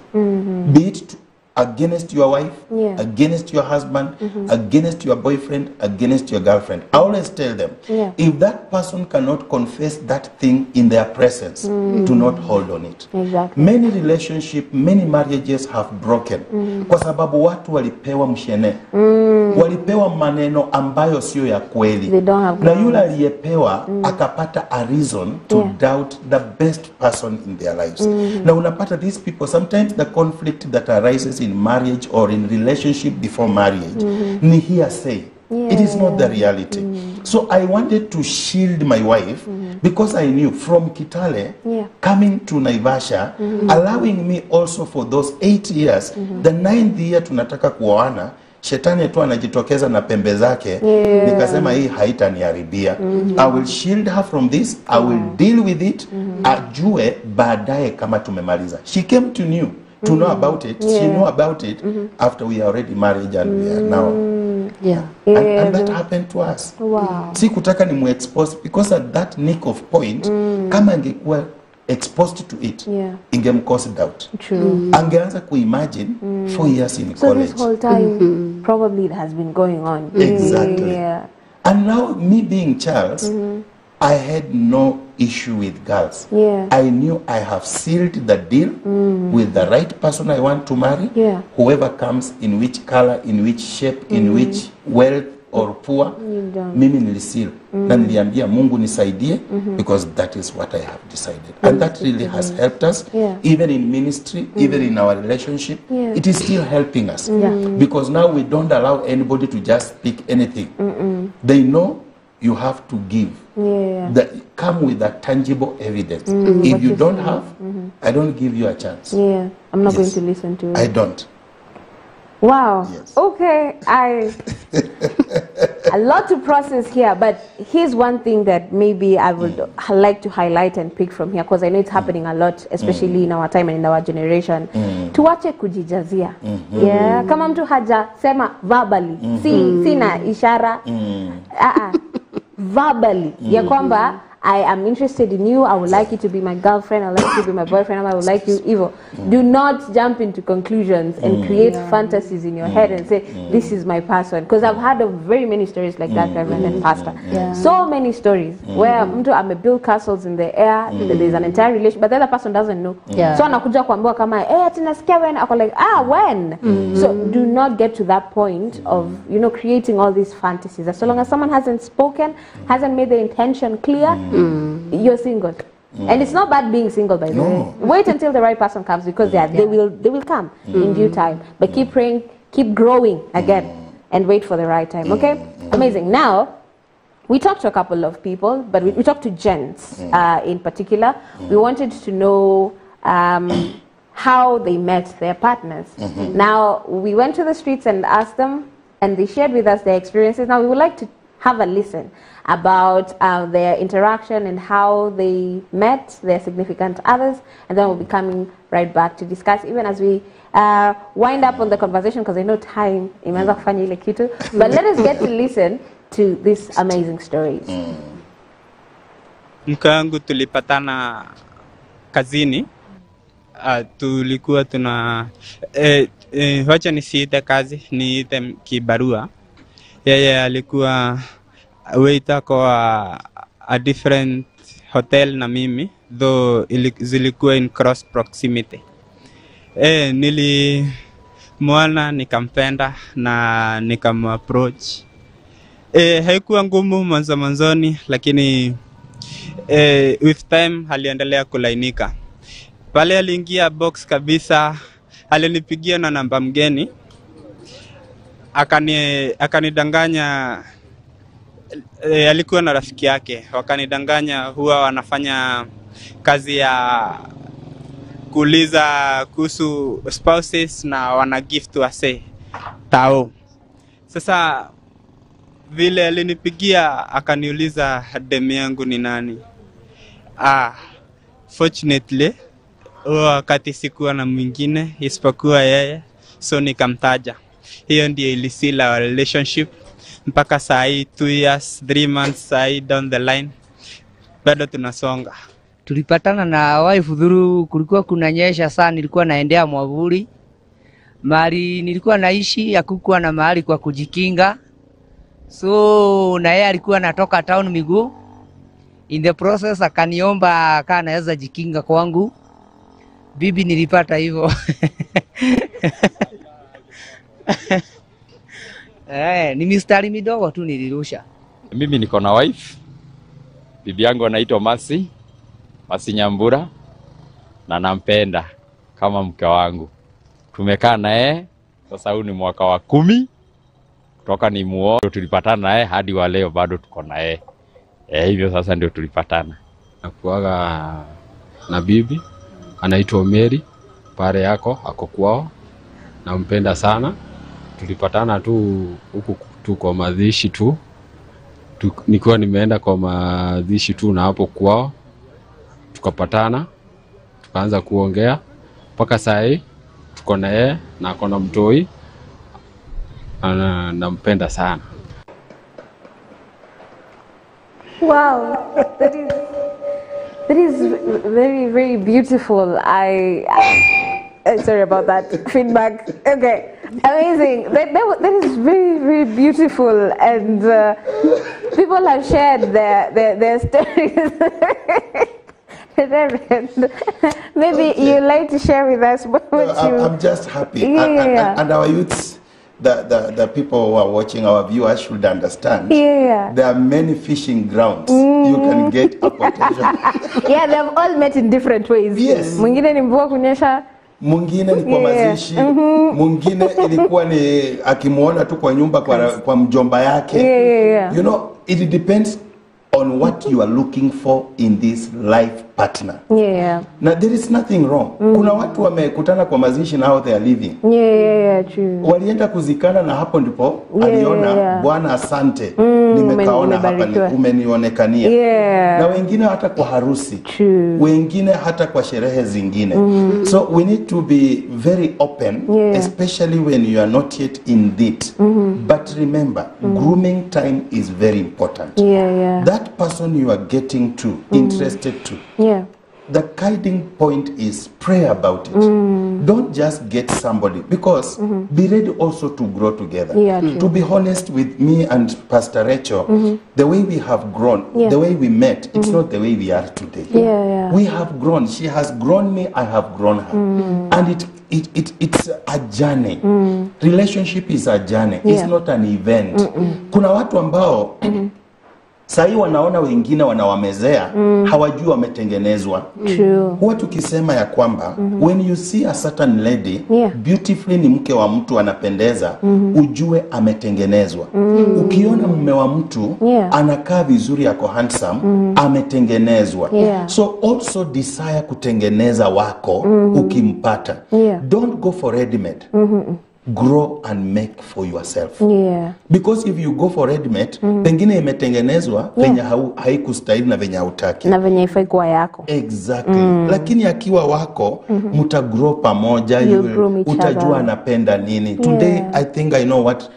Be it against your wife, against your husband, against your boyfriend, against your girlfriend. I always tell them, if that person cannot confess that thing in their presence, do not hold on it. Many relationships, many marriages have broken. Kwa sababu watu walipewa mshene. Walipewa maneno ambayo sio ya kweli. Na yule aliyepewa akapata a reason to doubt the best person in their lives. Na unapata these people, sometimes the conflict that arises in marriage or in relationship before marriage, ni hearsay. It is not the reality. So I wanted to shield my wife because I knew from Kitale coming to Naivasha, allowing me also for those 8 years, the 9th year tunataka kuoana, shetani tu anajitokeza na pembe zake, nikasema hii haitaniharibia. I will shield her from this, I will deal with it, ajue baadaye kama tumemaliza. She came to know about it. She knew about it after we are already married and we are now. And that happened to us. Si kutaka ni mu-expose, because at that nick of point, kama angekuwa exposed to it, ingem cause doubt. Angeanza kuimagine 4 years in college. So this whole time, probably it has been going on. Exactly. And now, me being Charles, I had no issue with girls. I knew I have sealed the deal with the right person I want to marry. Whoever comes, in which color, in which shape, in which wealth or poor, mimi niliseal. Na niliambia Mungu nisaidie, because that is what I have decided. And that really has helped us, even in ministry, even in our relationship. It is still helping us. Because now we don't allow anybody to just speak anything. They know you have to give. Come with that tangible evidence. If you don't have, I don't give you a chance. I'm not going to listen to it. I don't. Wow. Okay. A lot to process here, but here's one thing that maybe I would like to highlight and pick from here, because I know it's happening a lot, especially in our time and in our generation. Tuache kujijazia. Kama mtu haja sema verbally, sina ishara, verbally, ya kwamba I am interested in you, I would like you to be my girlfriend, I would like you to be my boyfriend, I would like you evil. Do not jump into conclusions and create fantasies in your head and say, this is my person. Because I've heard of very many stories like that, Reverend and Pastor. So many stories where mtu build castles in the air, there's an entire relationship, but the other person doesn't know. So anakuja kuambiwa kama, tinasikia when, ako like, when? So do not get to that point of, creating all these fantasies. As long as someone hasn't spoken, hasn't made the intention clear, you're single. And it's not bad being single, by the way. Wait until the right person comes, because they will come in due time. But keep praying, keep growing again, and wait for the right time. Okay? Amazing. Now, we talked to a couple of people, but we talked to gents in particular. We wanted to know how they met their partners. Now, we went to the streets and asked them, and they shared with us their experiences. Now, we would like to have a listen about their interaction and how they met their significant others, and then we'll be coming right back to discuss, even as we wind up on the conversation, because I know time imeanza kufanya ile kitu. But let us get to listen to these amazing stories. Mke wangu tulipatana kazini, tulikuwa tuna wacha nisiite kazi, niite kibarua. Yeye alikuwa waiter kwa a different hotel na mimi, though zilikuwa in cross proximity. Nilimwona, nikampenda na nikamapproach. Haikuwa ngumu mwanzoni, lakini with time aliendelea kulainika. Pale aliingia box kabisa, alinipigia na namba mgeni. Akanidanganya, alikuwa na rafiki yake, wakanidanganya huwa wanafanya kazi ya kuuliza kuhusu spouses na wana gift wase tao. Sasa vile alinipigia akaniuliza demu yangu ni nani. Fortunately wakati sikuwa na mwingine isipokuwa yeye, so nikamtaja. Hiyo ndio ilisila relationship mpaka saa hii 2 years 3 months saa hii down the line bado tunasonga. Tulipatana na wife through, kulikuwa kunanyesha sana, nilikuwa naendea mwavuli. Mahali nilikuwa naishi hakukuwa na mahali kwa kujikinga. So na yeye alikuwa anatoka town miguu. In the process akaniomba kana naweza jikinga kwangu. Bibi nilipata hivyo. Ni mistari midogo tu nilirusha. Mimi niko na wife. Bibi yangu anaitwa Masi Nyambura na nampenda kama mke wangu. Tumekaa naye sasa huu ni mwaka wa 10 kutoka ni muo. Tulipatana naye hadi wa leo bado tuko naye. Hivyo sasa ndio tulipatana. Nakuaga na bibi anaitwa Mary, pare yako ako kwao. Nampenda sana. Tulipatana tu huku tu kwa mazishi tu. Nilikuwa nimeenda kwa mazishi tu na hapo kwao. Tukapatana, tukaanza kuongea mpaka saa hii tuko na yeye na ako na mtoi. Nampenda sana. Wow, that is very, very beautiful. Sorry about that feedback. Okay, amazing. That is very, very beautiful, and people have shared their stories. Maybe you like to share with us what I'm just happy, and our youths, the people who are watching, our viewers should understand. There are many fishing grounds. You can get a potential. Yeah, they have all met in different ways. Yes. Mwingine ni mvua kunyesha. Mwingine ni kwa mazishi. Mwingine ilikuwa ni akimuona tu kwa nyumba kwa mjomba yake. You know, it depends on what you are looking for in this life partner. Now there is nothing wrong. Kuna watu wamekutana kwa mazishi na how they are living. True. Walienda kuzikana na hapo ndipo aliona Bwana asante. Nimekaona hapa umenionekania. Na wengine hata kwa harusi. Wengine hata kwa sherehe zingine. So we need to be very open, especially when you are not yet in it. But remember, grooming time is very important. That person you are getting to, interested to. The guiding point is pray about it. Don't just get somebody, because be ready also to grow together. To be honest with me and Pastor Rachel, the way we have grown, the way we met, it's not the way we are today. We have grown. She has grown me, I have grown her. And it's a journey. Relationship is a journey. It's not an event. Kuna watu ambao sahi wanaona wengine wanawamezea, hawajui wametengenezwa. Huwa tukisema ya kwamba when you see a certain lady beautifully, ni mke wa mtu anapendeza, ujue ametengenezwa. Ukiona mume wa mtu anakaa vizuri, yako handsome, ametengenezwa. So also desire kutengeneza wako ukimpata. Don't go for ready-made. Grow and make for yourself. Because if you go for ready-made, pengine imetengenezwa venye haikustahili na venye hautaki. Na venye ifai kuwa yako. Exactly. Lakini akiwa wako, muta grow pamoja, utajua anapenda nini. Today, I think I know what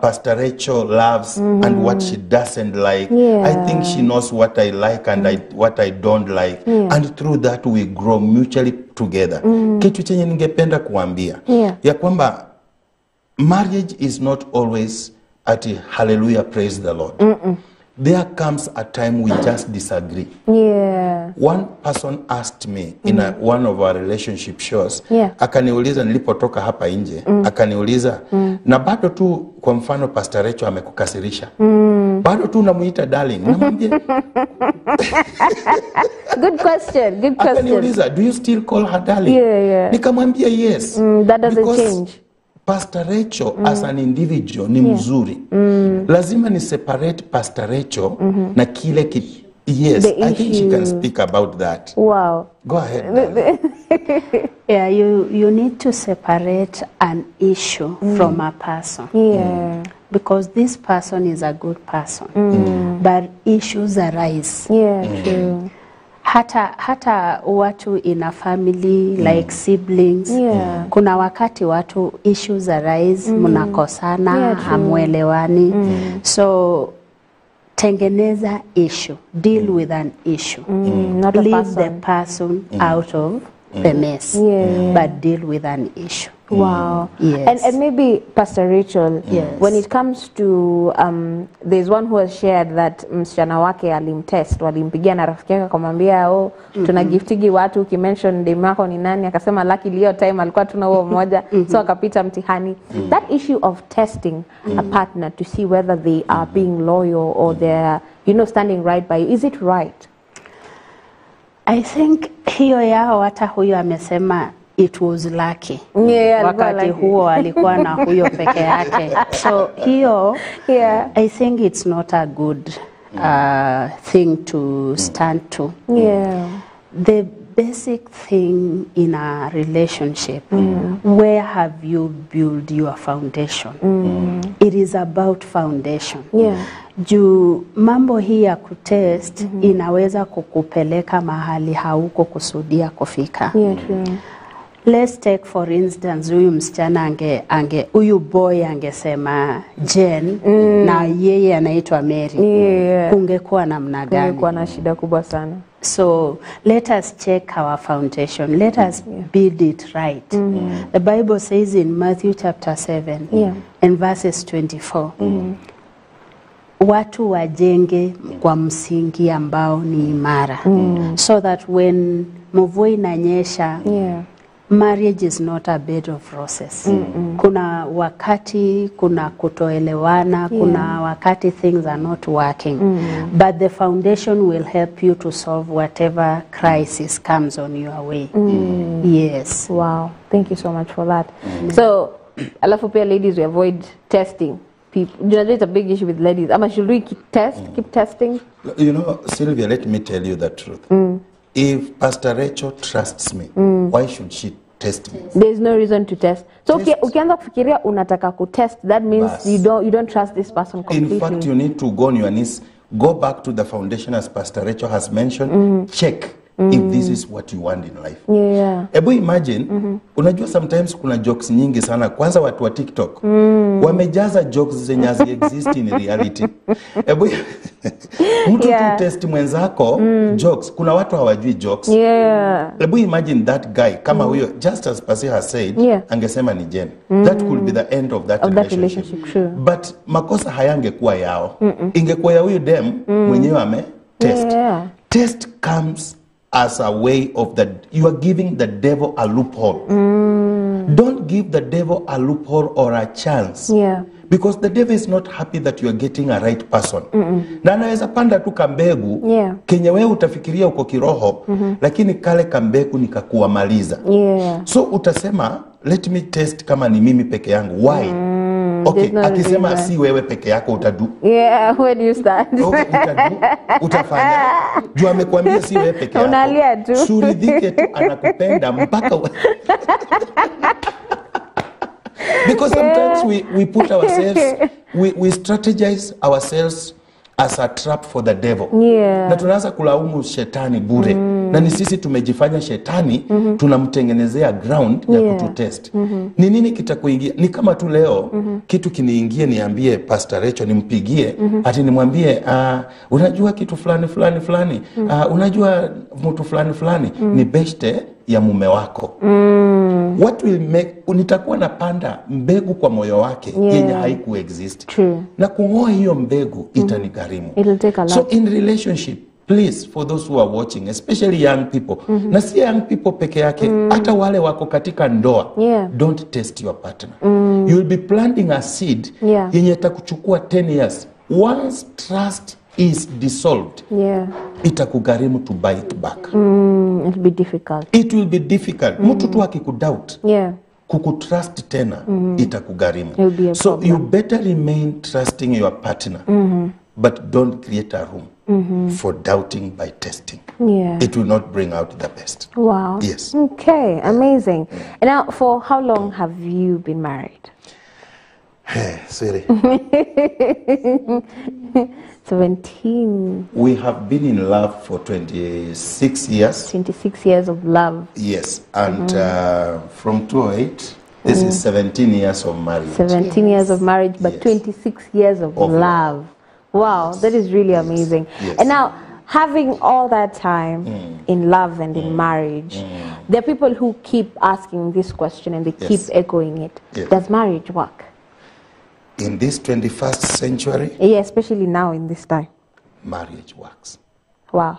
Pastor Rachel loves and what she doesn't like. I think she knows what I like and what I don't like. And through that, we grow mutually together. Kitu chenye ningependa kuambia ya kwamba marriage is not always at hallelujah, praise the Lord. There comes a time we just disagree. One person asked me in one of our relationship shows, akaniuliza nilipotoka hapa nje, akaniuliza na bado tu kwa mfano Pastor Rachel amekukasirisha, bado tu unamuita darling? Namwambia good question. Akaniuliza, do you still call her darling? Nikamwambia yes. That doesn't change. Pastor Rachel as an individual ni mzuri. Lazima ni separate Pastor Rachel na kile yes, I think she can speak about that. Wow. Go ahead. You need to separate an issue from a person. because this person is a good person, but issues arise. Yeah, true. Hata watu in a family like siblings, kuna wakati watu issues arise, mnakosana, hamwelewani. So tengeneza issue, deal with an issue. Not a Leave person. the person out of the mess, but deal with an issue. Wow. Yes. And maybe Pastor Rachel, Yes. when it comes to there's one who has shared that msichana wake alimtest, walimpigia na rafiki yake akamwambia tuna giftigi watu, ukimention demu yako ni nani, akasema lucky hiyo time alikuwa tuna huo mmoja, so akapita mtihani. That issue of testing a partner to see whether they are being loyal or they're standing right by you, is it right? I think hiyo yao hata huyo amesema it was lucky. Wakati huo alikuwa na huyo peke yake. So hiyo, I think it's not a good thing to stand to. The basic thing in a relationship, where have you built your foundation? It is about foundation. Juu mambo hii ya kutest inaweza kukupeleka mahali hauko kusudia kufika. Let's take for instance, huyu msichana huyu boy angesema Jen na yeye anaitwa Mary. Kungekuwa namna gani? Kungekuwa na shida kubwa sana. So let us check our foundation. Let us build it right. The Bible says in Matthew chapter 7 and verses 24. Watu wajenge kwa msingi ambao ni imara. So that when mvua inanyesha, marriage is not a bed of roses. Kuna wakati, kuna kutoelewana, kuna wakati things are not working. But the foundation will help you to solve whatever crisis comes on your way. Yes. Wow. Thank you so much for that. So, alafu pia ladies, we avoid testing people. It's a big issue with ladies. Should we keep testing? Sylvia, let me tell you the truth. If Pastor Rachel trusts me, why should she test me? There's no reason to test. So ukianza kufikiria unataka kutest, that means you don't trust this person completely. In fact, you need to go on your knees, go back to the foundation as Pastor Rachel has mentioned, check if this is what you want in life. Ebu imagine, unajua sometimes kuna jokes nyingi sana, kwanza watu wa TikTok, wamejaza jokes zenye exist in reality. Ebu mtu test mwenzako jokes, kuna watu hawajui jokes. Ebu imagine that guy, kama huyo, just as Pasi has said, angesema ni Jen. That could be the end of that relationship. True. But makosa hayangekuwa yao. Ingekuwa ya huyo dem, mwenyewe ame test. Test comes as a way of you are giving the devil a loophole. Don't give the devil a loophole or a chance. Because the devil is not happy that you are getting a right person. Na anaweza panda tu kambegu, kenye wewe utafikiria uko kiroho, lakini kale kambegu nikakuamaliza. So utasema, let me test kama ni mimi peke yangu. Why? Okay, akisema si wewe peke yako utadu. Where do you start? Utafanya. Juu amekwambia si wewe peke yako. Unalia tu. Suridhike tu, anakupenda mpaka because sometimes we put ourselves, we strategize ourselves as a trap for the devil. Na tunaanza kulaumu shetani bure. Na ni sisi tumejifanya shetani, tunamtengenezea ground ya kututest. Ni nini kitakuingia? Ni kama tu leo, kitu kiniingie niambie Pastor Rachel, nimpigie, ati nimwambie, unajua kitu fulani, unajua mtu fulani, ni beshte ya mume wako. What will make, nitakuwa napanda mbegu kwa moyo wake yenye haiku exist. Na kung'oa hiyo mbegu itanigharimu. It'll take a lot. So in relationship, please, for those who are watching, especially young people, na si young people peke yake, hata wale wako katika ndoa, don't test your partner. You will be planting a seed yenye itakuchukua 10 years. Once trust is dissolved, itakugharimu to buy it back. It'll be difficult. It will be difficult. Mtu tu akikudoubt, kukutrust tena, itakugharimu. So you better remain trusting your partner, but don't create a room for doubting by testing. It will not bring out the best. Wow. Yes. Okay, amazing. And now, for how long have you been married? Hey, sweetie. 17. We have been in love for 26 years. 26 years of love. Yes, and from 2008, this is 17 years of marriage. 17 years of marriage, but 26 years of love. Wow, that is really amazing. Yes. And now, having all that time in love and in marriage, there are people who keep asking this question and they keep echoing it. Yes. Does marriage work? In this 21st century, Yeah, especially now in this time. marriage works. Wow.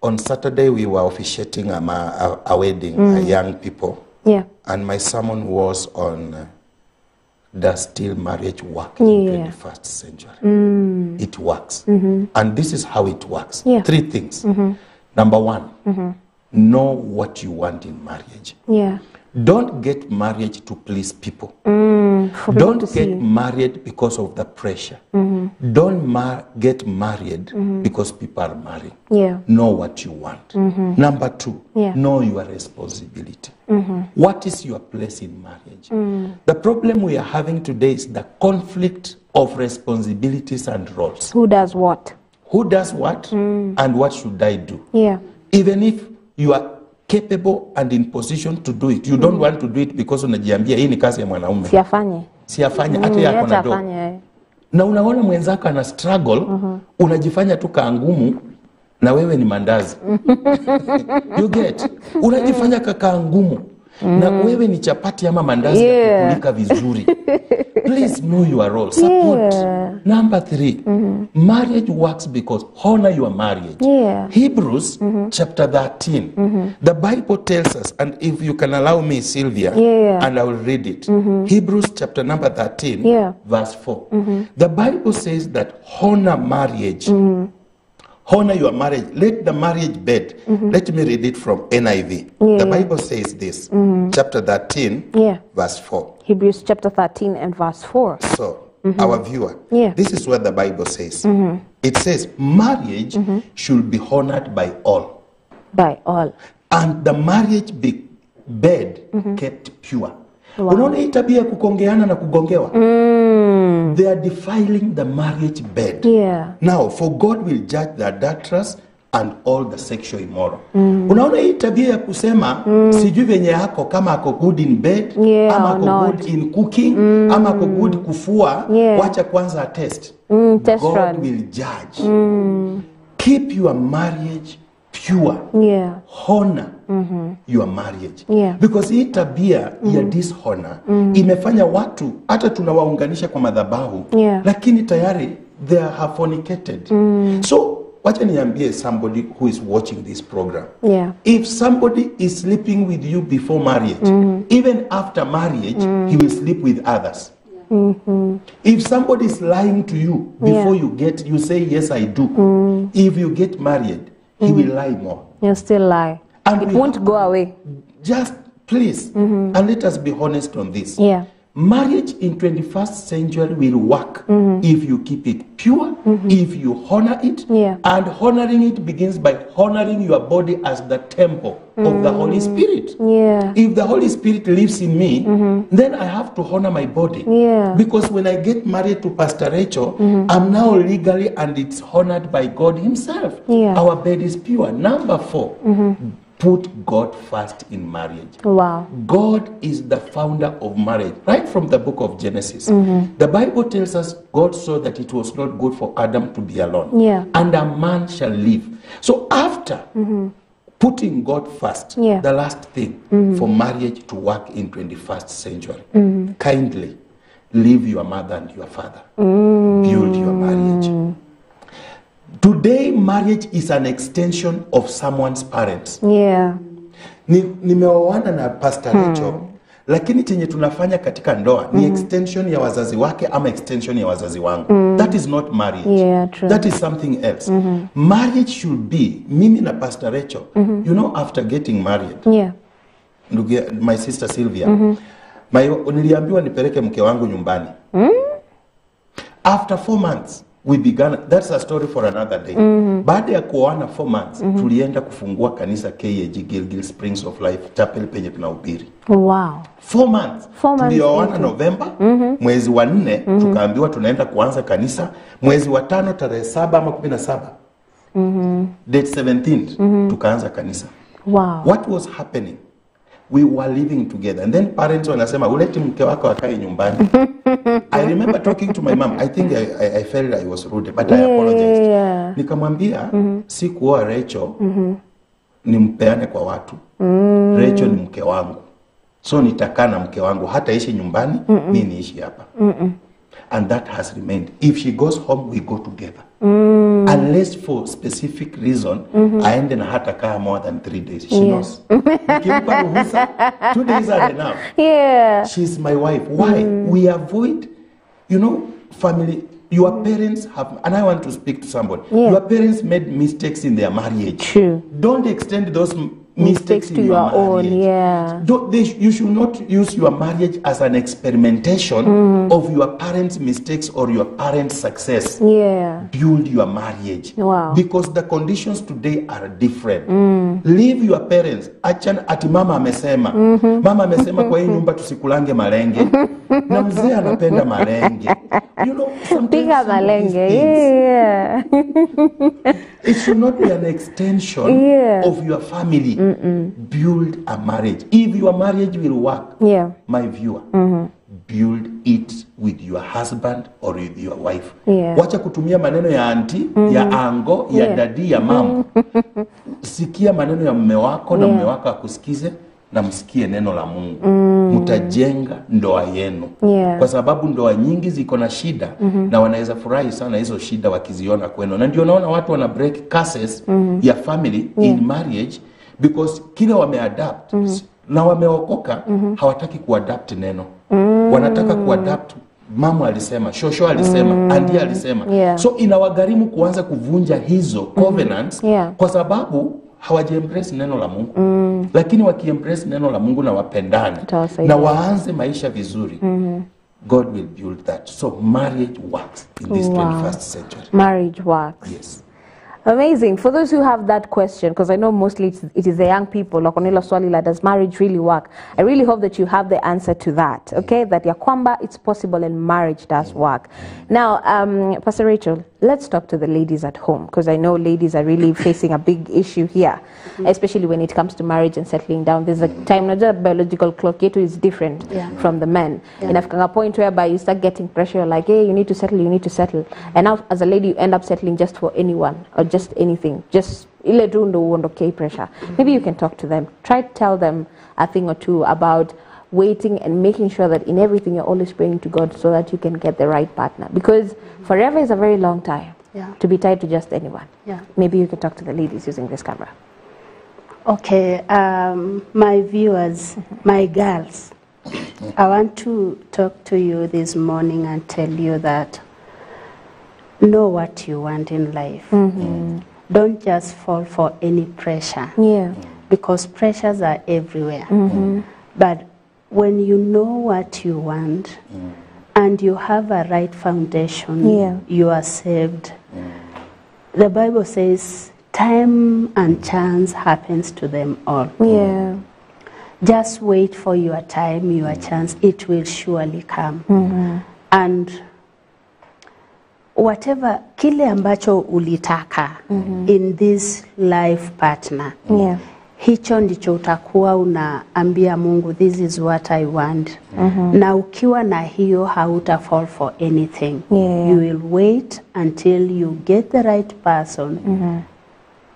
On Saturday, we were officiating a wedding, a young people. Yeah. And my sermon was on does still marriage work in 21st century? It works. And this is how it works. Yeah. 3 things. Number 1, know what you want in marriage. Yeah. Don't get married to please people. Don't get married because of the pressure. Don't get married because people are marrying. Yeah. Know what you want. Number 2, know your responsibility. What is your place in marriage? The problem we are having today is the conflict of responsibilities and roles. Who does what? Who does what and what should I do? Yeah. Even if you are capable and in position to do it, you don't want to do it because unajiambia hii ni kazi ya mwanaume. Siafanye hata yako na do. Na unaona mwenzako ana struggle, unajifanya tu kaangumu na wewe ni mandazi. You get? Unajifanya kaangumu na wewe ni chapati ama mandazi ya kukulika vizuri. Please know your role. Support. Number 3, marriage works because honor your marriage. Hebrews chapter 13. The Bible tells us, and if you can allow me, Sylvia, and I will read it. Hebrews chapter number 13, verse 4. The Bible says that honor marriage. Honor your marriage. Let the marriage bed. Let me read it from NIV. The Bible says this. Chapter 13, verse 4. Hebrews chapter 13 and verse 4. So, our viewer, this is what the Bible says. It says, marriage should be honored by all. By all. And the marriage bed kept pure. Unaona hii tabia ya kukongeana na kugongewa? They are defiling the marriage bed. Now, for God will judge the adulterers and all the sexual immoral. Unaona hii tabia ya kusema sijui venye yako kama ako good in bed, ama ako good in cooking, ama ako good kufua, wacha kwanza test. God will judge. Keep your marriage pure. Honor your marriage. Because hii tabia ya dishonor imefanya watu hata tunawaunganisha kwa madhabahu, lakini tayari they have fornicated. So wacha niambie somebody who is watching this program. If somebody is sleeping with you before marriage, even after marriage, he will sleep with others. If somebody is lying to you before you say yes I do. If you get married, he will lie more. He'll still lie. And it won't go away. Just please, and let us be honest on this. Marriage in 21st century will work if you keep it pure, if you honor it, and honoring it begins by honoring your body as the temple of the Holy Spirit. If the Holy Spirit lives in me, then I have to honor my body. Because when I get married to Pastor Rachel, I'm now legally and it's honored by God himself. Our bed is pure. Number 4, put God first in marriage. Wow. God is the founder of marriage. Right from the book of Genesis. The Bible tells us God saw that it was not good for Adam to be alone. And a man shall live. So after putting God first, the last thing for marriage to work in 21st century, kindly leave your mother and your father. Build your marriage. Today, marriage is an extension of someone's parents. Nimeoana na Pastor Rachel, lakini chenye tunafanya katika ndoa ni extension ya wazazi wake ama extension ya wazazi wangu. That is not marriage. That is something else. Marriage should be mimi na Pastor Rachel. You know, after getting married, my sister Sylvia, niliambiwa nipeleke mke wangu nyumbani. After 4 months, we began, that's a story for another day. Baada ya kuoana 4 months, tulienda kufungua kanisa KAG Gilgil Springs of Life Chapel penye tunahubiri. Wow. 4 months. Tulioana November, mwezi wa 4 tukaambiwa tunaenda kuanza kanisa, mwezi wa 5 tarehe 7 ama 17. Date 17th tukaanza kanisa. Wow. What was happening? We were living together, and then parents wanasema uleti mke wako akae nyumbani. I remember talking to my mom. I think I felt I was rude, but I apologized. Nikamwambia si kuoa Rachel nimpeane kwa watu. Rachel ni mke wangu, so nitakaa na mke wangu, hata ishi nyumbani mimi niishi hapa. And that has remained. If she goes home, we go together. Unless for specific reason, aende na hata kaa more than 3 days. She knows. Nikimpa ruhusa, 2 days are enough. Yeah. She's my wife. Why? We avoid, you know, family. Your parents have, and I want to speak to somebody. Your parents made mistakes in their marriage. True. Don't extend those mistakes in to your your own, marriage. You should not use your marriage as an experimentation of your parents' mistakes or your parents' success. Build your marriage. Wow. Because the conditions today are different. Leave your parents. Achana ati mama amesema. Mama amesema kwa hii nyumba tusikulange malenge. Na mzee anapenda malenge. You know, Piga malenge. It should not be an extension of your family. Build a marriage. If your marriage will work, my viewer, build it with your husband or with your wife. Wacha kutumia maneno ya auntie, ya ango, ya daddy, ya mom. Sikia maneno ya mume wako na mume wako akusikize na msikie neno la Mungu. Mtajenga ndoa yenu. Kwa sababu ndoa nyingi ziko na shida na wanaweza furahi sana hizo shida wakiziona kwenu. Na ndio naona watu wana break curses ya family in marriage because kile wameadapt na wameokoka hawataki kuadapt neno. Wanataka kuadapt mama alisema, shosho alisema, auntie alisema. So inawagharimu kuanza kuvunja hizo covenants kwa sababu hawaji-embrace neno la Mungu. Lakini waki-embrace neno la Mungu na wapendane na waanze maisha vizuri, God will build that. So marriage works in this 21st century. Marriage works. Yes. Amazing. For those who have that question, because I know mostly it is the young people, does marriage really work? I really hope that you have the answer to that, okay? That ya kwamba it's possible and marriage does work. Now, Pastor Rachel, let's talk to the ladies at home, because I know ladies are really facing a big issue here, especially when it comes to marriage and settling down. There's a time, not just biological clock, it is different from the men. And I've got a point whereby you start getting pressure, you're like, hey, you need to settle, you need to settle. And now, as a lady, you end up settling just for anyone, or just anything, just ile tu ndo uondokee pressure. Maybe you can talk to them, try to tell them a thing or two about waiting and making sure that in everything you're always praying to God so that you can get the right partner, because forever is a very long time to be tied to just anyone. Maybe you can talk to the ladies using this camera. Okay, my viewers, my girls, I want to talk to you this morning and tell you that know what you want in life. Don't just fall for any pressure. Because pressures are everywhere. But when you know what you want and you have a right foundation, you are saved. The Bible says time and chance happens to them all. Just wait for your time, your chance. It will surely come. And whatever kile ambacho ulitaka in this life partner, hicho ndicho utakuwa unaambia Mungu, this is what I want. Na ukiwa na hiyo hauta fall for anything. You will wait until you get the right person.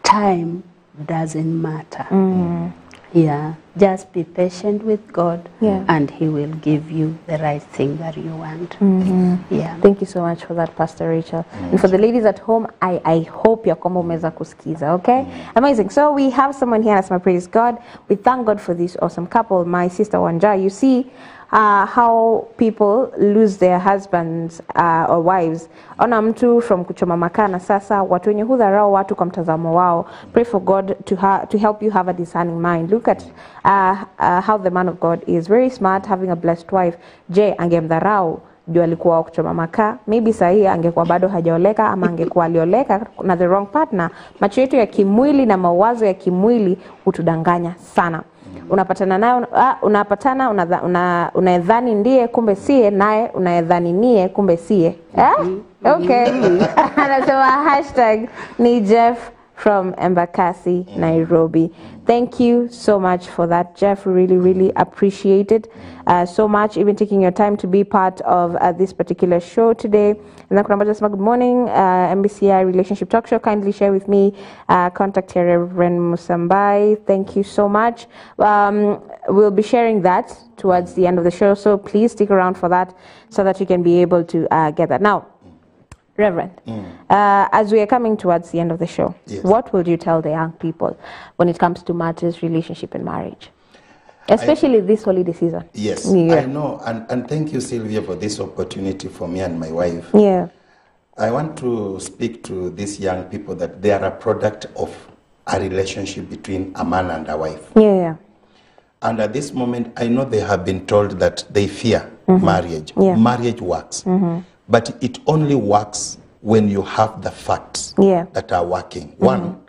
Time doesn't matter. Just be patient with God and He will give you the right thing that you want. Thank you so much for that, Pastor Rachel. And for the ladies at home, I hope ya kwamba umeweza kusikiza, okay? Amazing. So we have someone here, as my praise God. We thank God for this awesome couple, my sister Wanja. You see how people lose their husbands or wives. Ona mtu from kuchoma makaa na sasa watu wenye hudharau watu kwa mtazamo wao. Pray for God to help you have a discerning mind. Look at how the man of God is very smart, having a blessed wife. Je, angemdharau juu alikuwa wa kuchoma makaa. Maybe sahi angekuwa bado hajaoleka ama angekuwa alioleka na the wrong partner. Macho yetu ya kimwili na mawazo ya kimwili hutudanganya sana. Unapatana naye, unapatana unadhani ndiye kumbe siye, naye unadhani niye kumbe siye. Okay. Anasema hashtag ni Jeff from Embakasi, Nairobi. Thank you so much for that, Jeff. Really appreciate it so much, even taking your time to be part of this particular show today. And then good morning, MBCI Relationship Talk Show. Kindly share with me contact here, Reverend Musambai. Thank you so much. We'll be sharing that towards the end of the show, so please stick around for that so that you can be able to get that. Now, Reverend, as we are coming towards the end of the show, yes, what would you tell the young people when it comes to matters, relationship and marriage? Especially this holiday season. Yes, I know. And thank you, Sylvia, for this opportunity for me and my wife. Yeah. I want to speak to these young people that they are a product of a relationship between a man and a wife. Yeah. And at this moment, I know they have been told that they fear marriage. Yeah. Marriage works. But it only works when you have the facts that are working. One,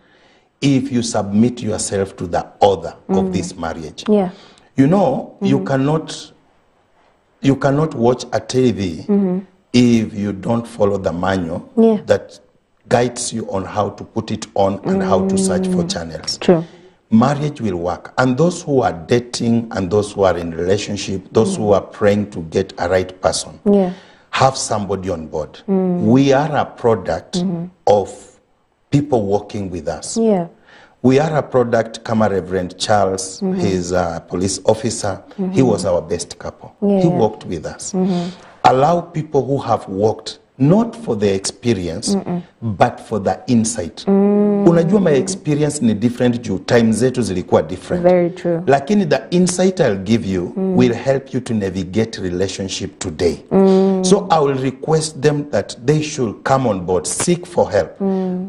if you submit yourself to the author of this marriage. Yeah. You know, you cannot watch a TV if you don't follow the manual that guides you on how to put it on and how to search for channels. True. Marriage will work. And those who are dating and those who are in relationship, those who are praying to get a right person, have somebody on board. We are a product of people working with us. Yeah. We are a product, Kama Reverend Charles, he's a police officer. He was our best couple. He worked with us. Allow people who have worked, not for the experience, but for the insight. Unajua my experience ni different juu time zetu zilikuwa different. Very true. Lakini the insight I'll give you will help you to navigate relationship today. So I will request them that they should come on board, seek for help.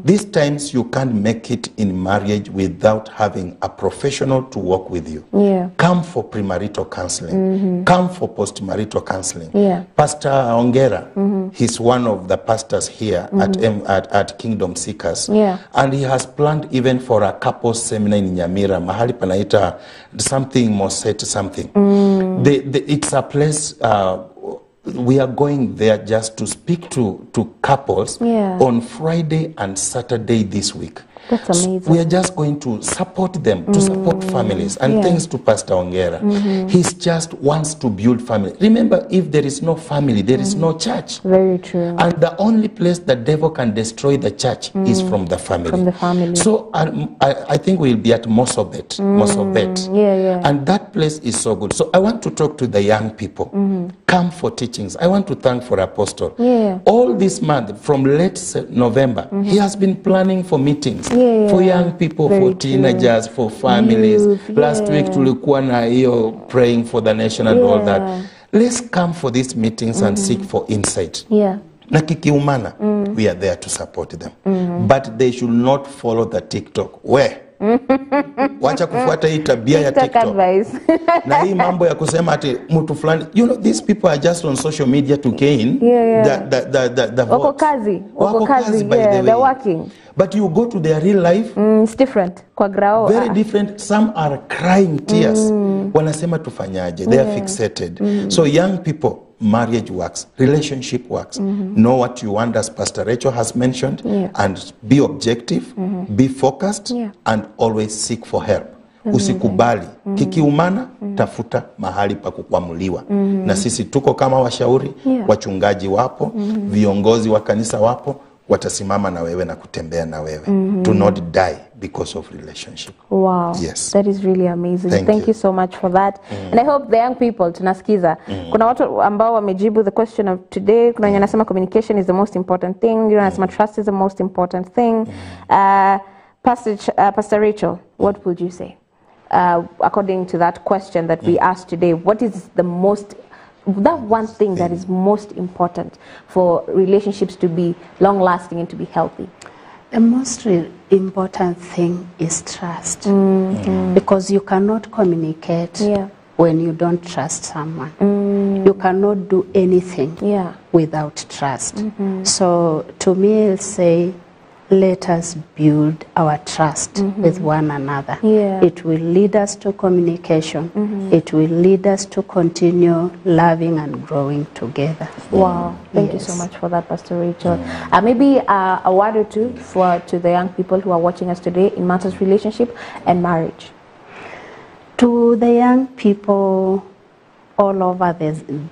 These times you can't make it in marriage without having a professional to work with you. Yeah. Come for premarital counseling. Come for postmarital counseling. Yeah. Pastor Ongera, he's one of the pastors here at Kingdom Seekers. Yeah. And he has planned even for a couples seminar in Nyamira, mahali panaita something Moset something. It's a place, we are going there just to speak to couples on Friday and Saturday this week. That's amazing. So we are just going to support them, to support families. And thanks to Pastor Ongera. He just wants to build family. Remember, if there is no family, there is no church. Very true. And the only place the devil can destroy the church is from the family. From the family. So I think we'll be at Mossobet. And that place is so good. So I want to talk to the young people. Come for teachings. I want to thank for Apostle. All this month, from late November, he has been planning for meetings. For young people, for teenagers, for families. Last week tulikuwa na hiyo praying for the nation and all that. Let's come for these meetings and seek for insight. Na kikiumana, we are there to support them. But they should not follow the TikTok. Where? Wacha kufuata hii tabia ya TikTok. Na hii mambo ya kusema ati mtu fulani, you know, these people are just on social media to gain the Wako kazi. Wako kazi, by the way. They're working. But you go to their real life, it's different. Kwa grao. Very different. Some are crying tears. Wanasema tufanyaje. They are fixated. So young people, marriage works, relationship works. Know what you want, as Pastor Rachel has mentioned, and be objective, be focused, and always seek for help. Usikubali. Kikiumana, tafuta mahali pa kukwamuliwa. Na sisi tuko kama washauri, wachungaji wapo, viongozi wa kanisa wapo, watasimama na wewe na kutembea na wewe. To not die because of relationship. Wow. Yes. That is really amazing. Thank you so much for that. And I hope the young people tunasikiza. Kuna watu ambao wamejibu the question of today. Kuna wenye wanasema communication is the most important thing. Wengine wanasema trust is the most important thing. Pastor Rachel, what would you say? According to that question that we asked today, what is that one thing that is most important for relationships to be long-lasting and to be healthy? The most important thing is trust. Because you cannot communicate when you don't trust someone. You You cannot do anything without trust. So to me, I'll say, let us build our trust with one another. It will lead us to communication. It will lead us to continue loving and growing together. Wow, thank you so much for that, Pastor Rachel. Maybe a word or two to the young people who are watching us today in matters relationship and marriage. To the young people all over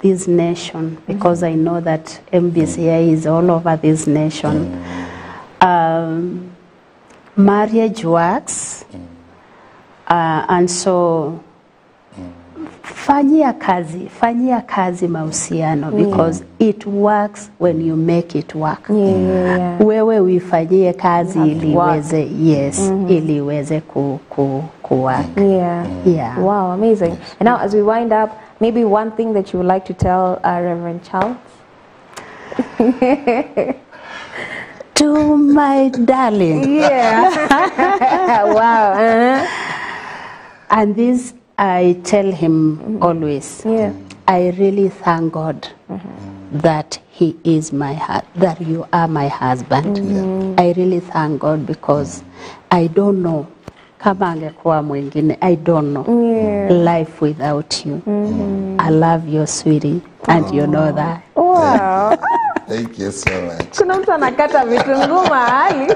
this nation, because I know that MBCI is all over this nation, marriage works, and so fanyia kazi mahusiano, because it works when you make it work. Wewe uifanyie kazi ili iweze, ili iweze work. Wow, amazing. And now as we wind up, maybe one thing that you would like to tell Reverend Charles? To my darling. Wow. And this I tell him always. I really thank God that he is that you are my husband. I really thank God, because I don't know, kama angekuwa mwingine, I don't know life without you. I love you, sweetie, and you know that. Wow. Thank you so much. Kuna mtu anakata vitunguu mahali.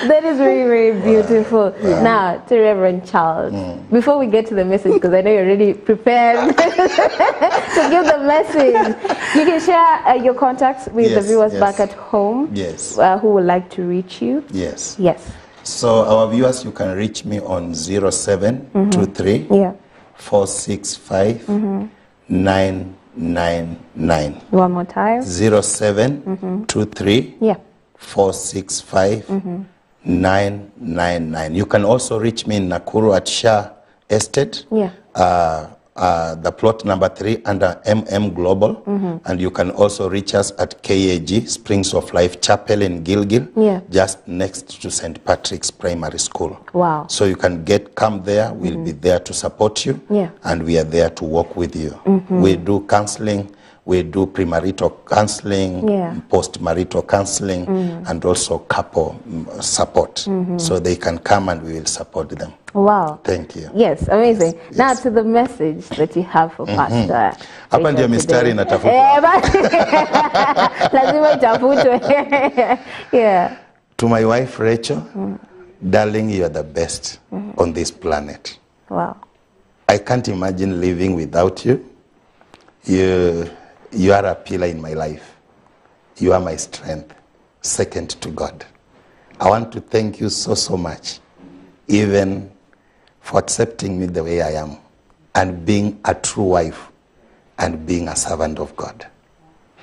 That is very, very beautiful. Now, to Reverend Charles, before we get to the message, because I know you're already prepared to give the message, you can share your contacts with the viewers back at home who would like to reach you. Yes. So our viewers, you can reach me on 0723 465 999. One more time. 0723 465 999. You can also reach me in Nakuru at Shah Estate. The plot number 3 under MM Global. And you can also reach us at KAG, Springs of Life Chapel in Gilgil, just next to St. Patrick's Primary School. Wow. So you can come there. We'll be there to support you. And we are there to work with you. We do counseling. We do premarital counseling, post-marital counseling, and also couple support. So they can come and we will support them. Wow. Thank you. Yes, amazing. Now to the message that you have for Pastor. Hapa ndio mistari inatafutwa. Lazima itafutwe. To my wife Rachel, darling, you are the best on this planet. Wow. I can't imagine living without you. You are a pillar in my life. You are my strength, second to God. I want to thank you so much, even for accepting me the way I am, and being a true wife, and being a servant of God.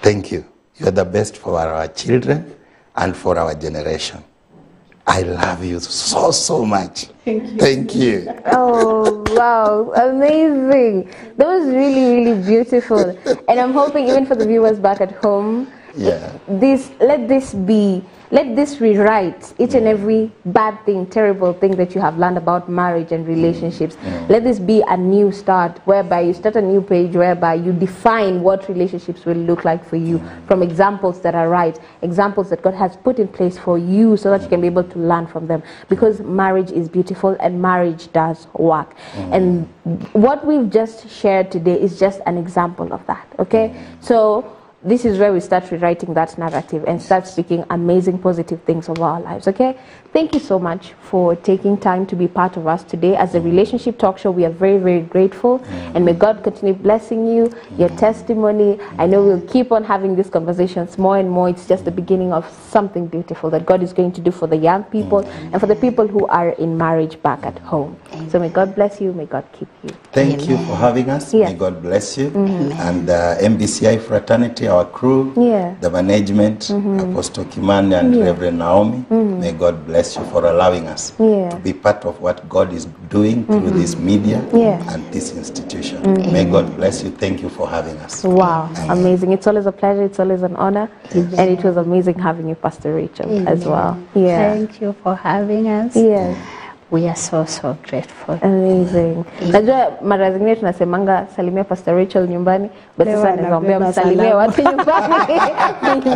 Thank you. You are the best for our children and for our generation. I love you so much. Thank you. Oh, wow. Amazing. That was really beautiful. And I'm hoping even for the viewers back at home, let this rewrite each and every bad thing, terrible thing that you have learned about marriage and relationships. Let this be a new start, whereby you start a new page, whereby you define what relationships will look like for you, from examples that are right, examples that God has put in place for you, so that you can be able to learn from them. Because marriage is beautiful and marriage does work. And what we've just shared today is just an example of that, okay? So this is where we start rewriting that narrative and start speaking amazing, positive things of our lives, okay? Thank you so much for taking time to be part of us today. As a relationship talk show, we are very grateful. And may God continue blessing you, your testimony. I know we'll keep on having these conversations more and more. It's just the beginning of something beautiful that God is going to do for the young people and for the people who are in marriage back at home. So may God bless you. May God keep you. Thank you for having us. May God bless you. And MBCI fraternity, our crew, the management, Apostle Kimani and Reverend Naomi, may God bless you for allowing us to be part of what God is doing through this media and this institution. May God bless you. Thank you for having us. Wow, amazing. It's always a pleasure. It's always an honor. And it was amazing having you, Pastor Rachel, as well. Thank you for having us. We are so grateful. Amazing. Najua mara zingine tunasemanga salimia Pastor Rachel nyumbani, but sasa naomba msalimie watu nyumbani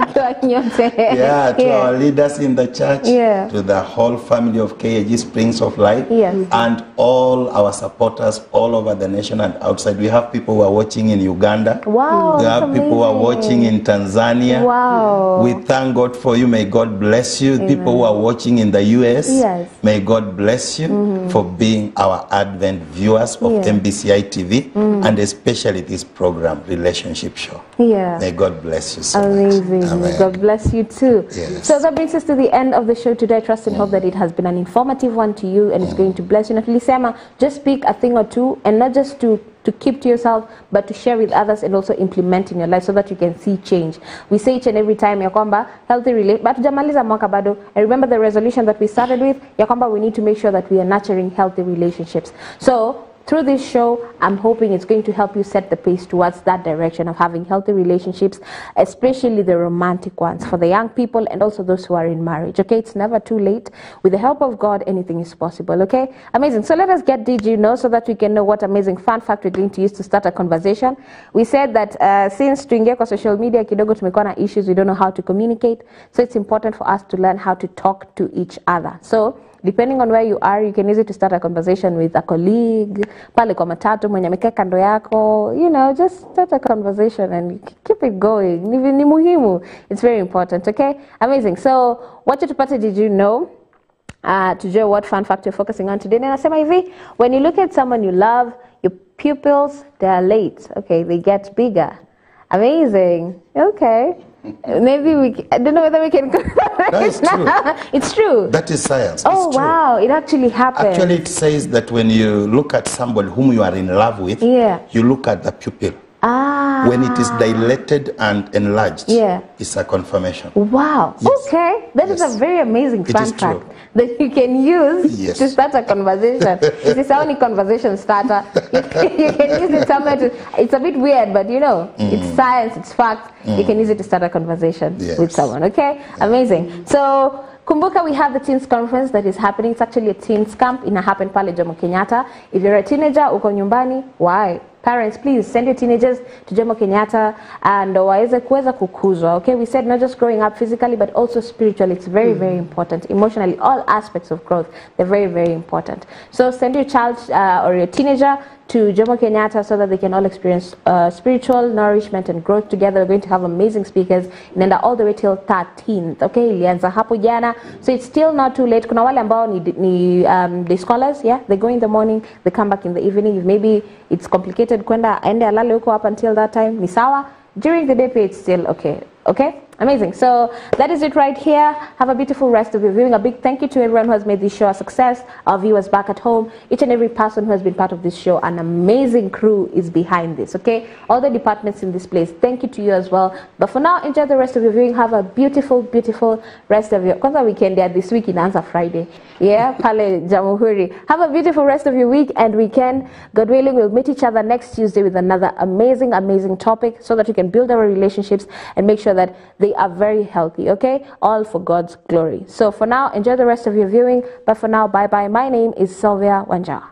mkiwa nyote. Yeah, to our leaders in the church, to the whole family of KAG Springs of Life, and all our supporters all over the nation and outside. We have people who are watching in Uganda. Wow. We have people who are watching in Tanzania. Wow. We thank God for you. May God bless you. People who are watching in the US, may God bless you for being our Advent viewers of MBCI TV and especially this program, Relationship Show. May God bless you so Amazing. much. Amen. God bless you too. Yes. So that brings us to the end of the show today. I trust and hope that it has been an informative one to you and it's going to bless you. And Lisema, just speak a thing or two, and not just to keep to yourself, but to share with others and also implement in your life so that you can see change. We say each and every time ya kwamba healthy relate, but tujamaliza mwaka bado. And remember the resolution that we started with, ya kwamba we need to make sure that we are nurturing healthy relationships. So through this show, I'm hoping it's going to help you set the pace towards that direction of having healthy relationships, especially the romantic ones for the young people and also those who are in marriage. Okay, it's never too late. With the help of God, anything is possible. Okay, amazing. So let us get Did You Know so that we can know what amazing fun fact we're going to use to start a conversation. We said that since tuingia kwa social media kidogo tumekuwa na issues, we don't know how to communicate. So it's important for us to learn how to talk to each other. So depending on where you are, you can use it to start a conversation with a colleague, pale kwa matatu mwenye amekaa kando yako, you know, just start a conversation and keep it going. Ni muhimu. It's very important, okay? Amazing. So, what did you know? To show what fun fact you're focusing on today. And nasema hivi, when you look at someone you love, your pupils, they are late. Okay, they get bigger. Amazing. Okay. Maybe I don't know whether we can. No, it's true. It's true. That is science. Oh, wow. It actually happens. Actually, it says that when you look at somebody whom you are in love with, you look at the pupil. When it is dilated and enlarged, it's a confirmation. Wow. Yes. Okay. That is a very amazing fun fact that you can use to start a conversation. It is only conversation starter. You can use it somewhere to, it's a bit weird, but you know, it's science, it's fact. You can use it to start a conversation with someone. Okay? Amazing. So, kumbuka, we have the teens conference that is happening. It's actually a teens camp. Ina happen pale Jomo Kenyatta. If you're a teenager, uko nyumbani, why? Parents, please send your teenagers to Jomo Kenyatta and waweze kuweza kukuzwa. Okay, we said not just growing up physically but also spiritually. It's very, very important. Emotionally, all aspects of growth, they're very, very important. So send your child or your teenager to Jomo Kenyatta so that they can all experience spiritual nourishment and growth together. We're going to have amazing speakers and all the way till 13th. Okay, ilianza hapo jana. So it's still not too late. Kuna wale ambao ni the scholars, they go in the morning, they come back in the evening. If maybe it's complicated kwenda aende alale huko up until that time, ni sawa. During the day pay, it's still okay. Okay? Amazing. So that is it right here. Have a beautiful rest of your viewing. A big thank you to everyone who has made this show a success. Our viewers back at home. Each and every person who has been part of this show. An amazing crew is behind this. Okay? All the departments in this place. Thank you to you as well. But for now, enjoy the rest of your viewing. Have a beautiful, beautiful rest of your kwanza weekend. This week inaanza Friday. Yeah? Pale Jamhuri. Have a beautiful rest of your week and weekend. God willing, we'll meet each other next Tuesday with another amazing, amazing topic so that we can build our relationships and make sure that they are very healthy, okay? All for God's glory. So for now, enjoy the rest of your viewing. But for now, bye-bye. My name is Sylvia Wanja.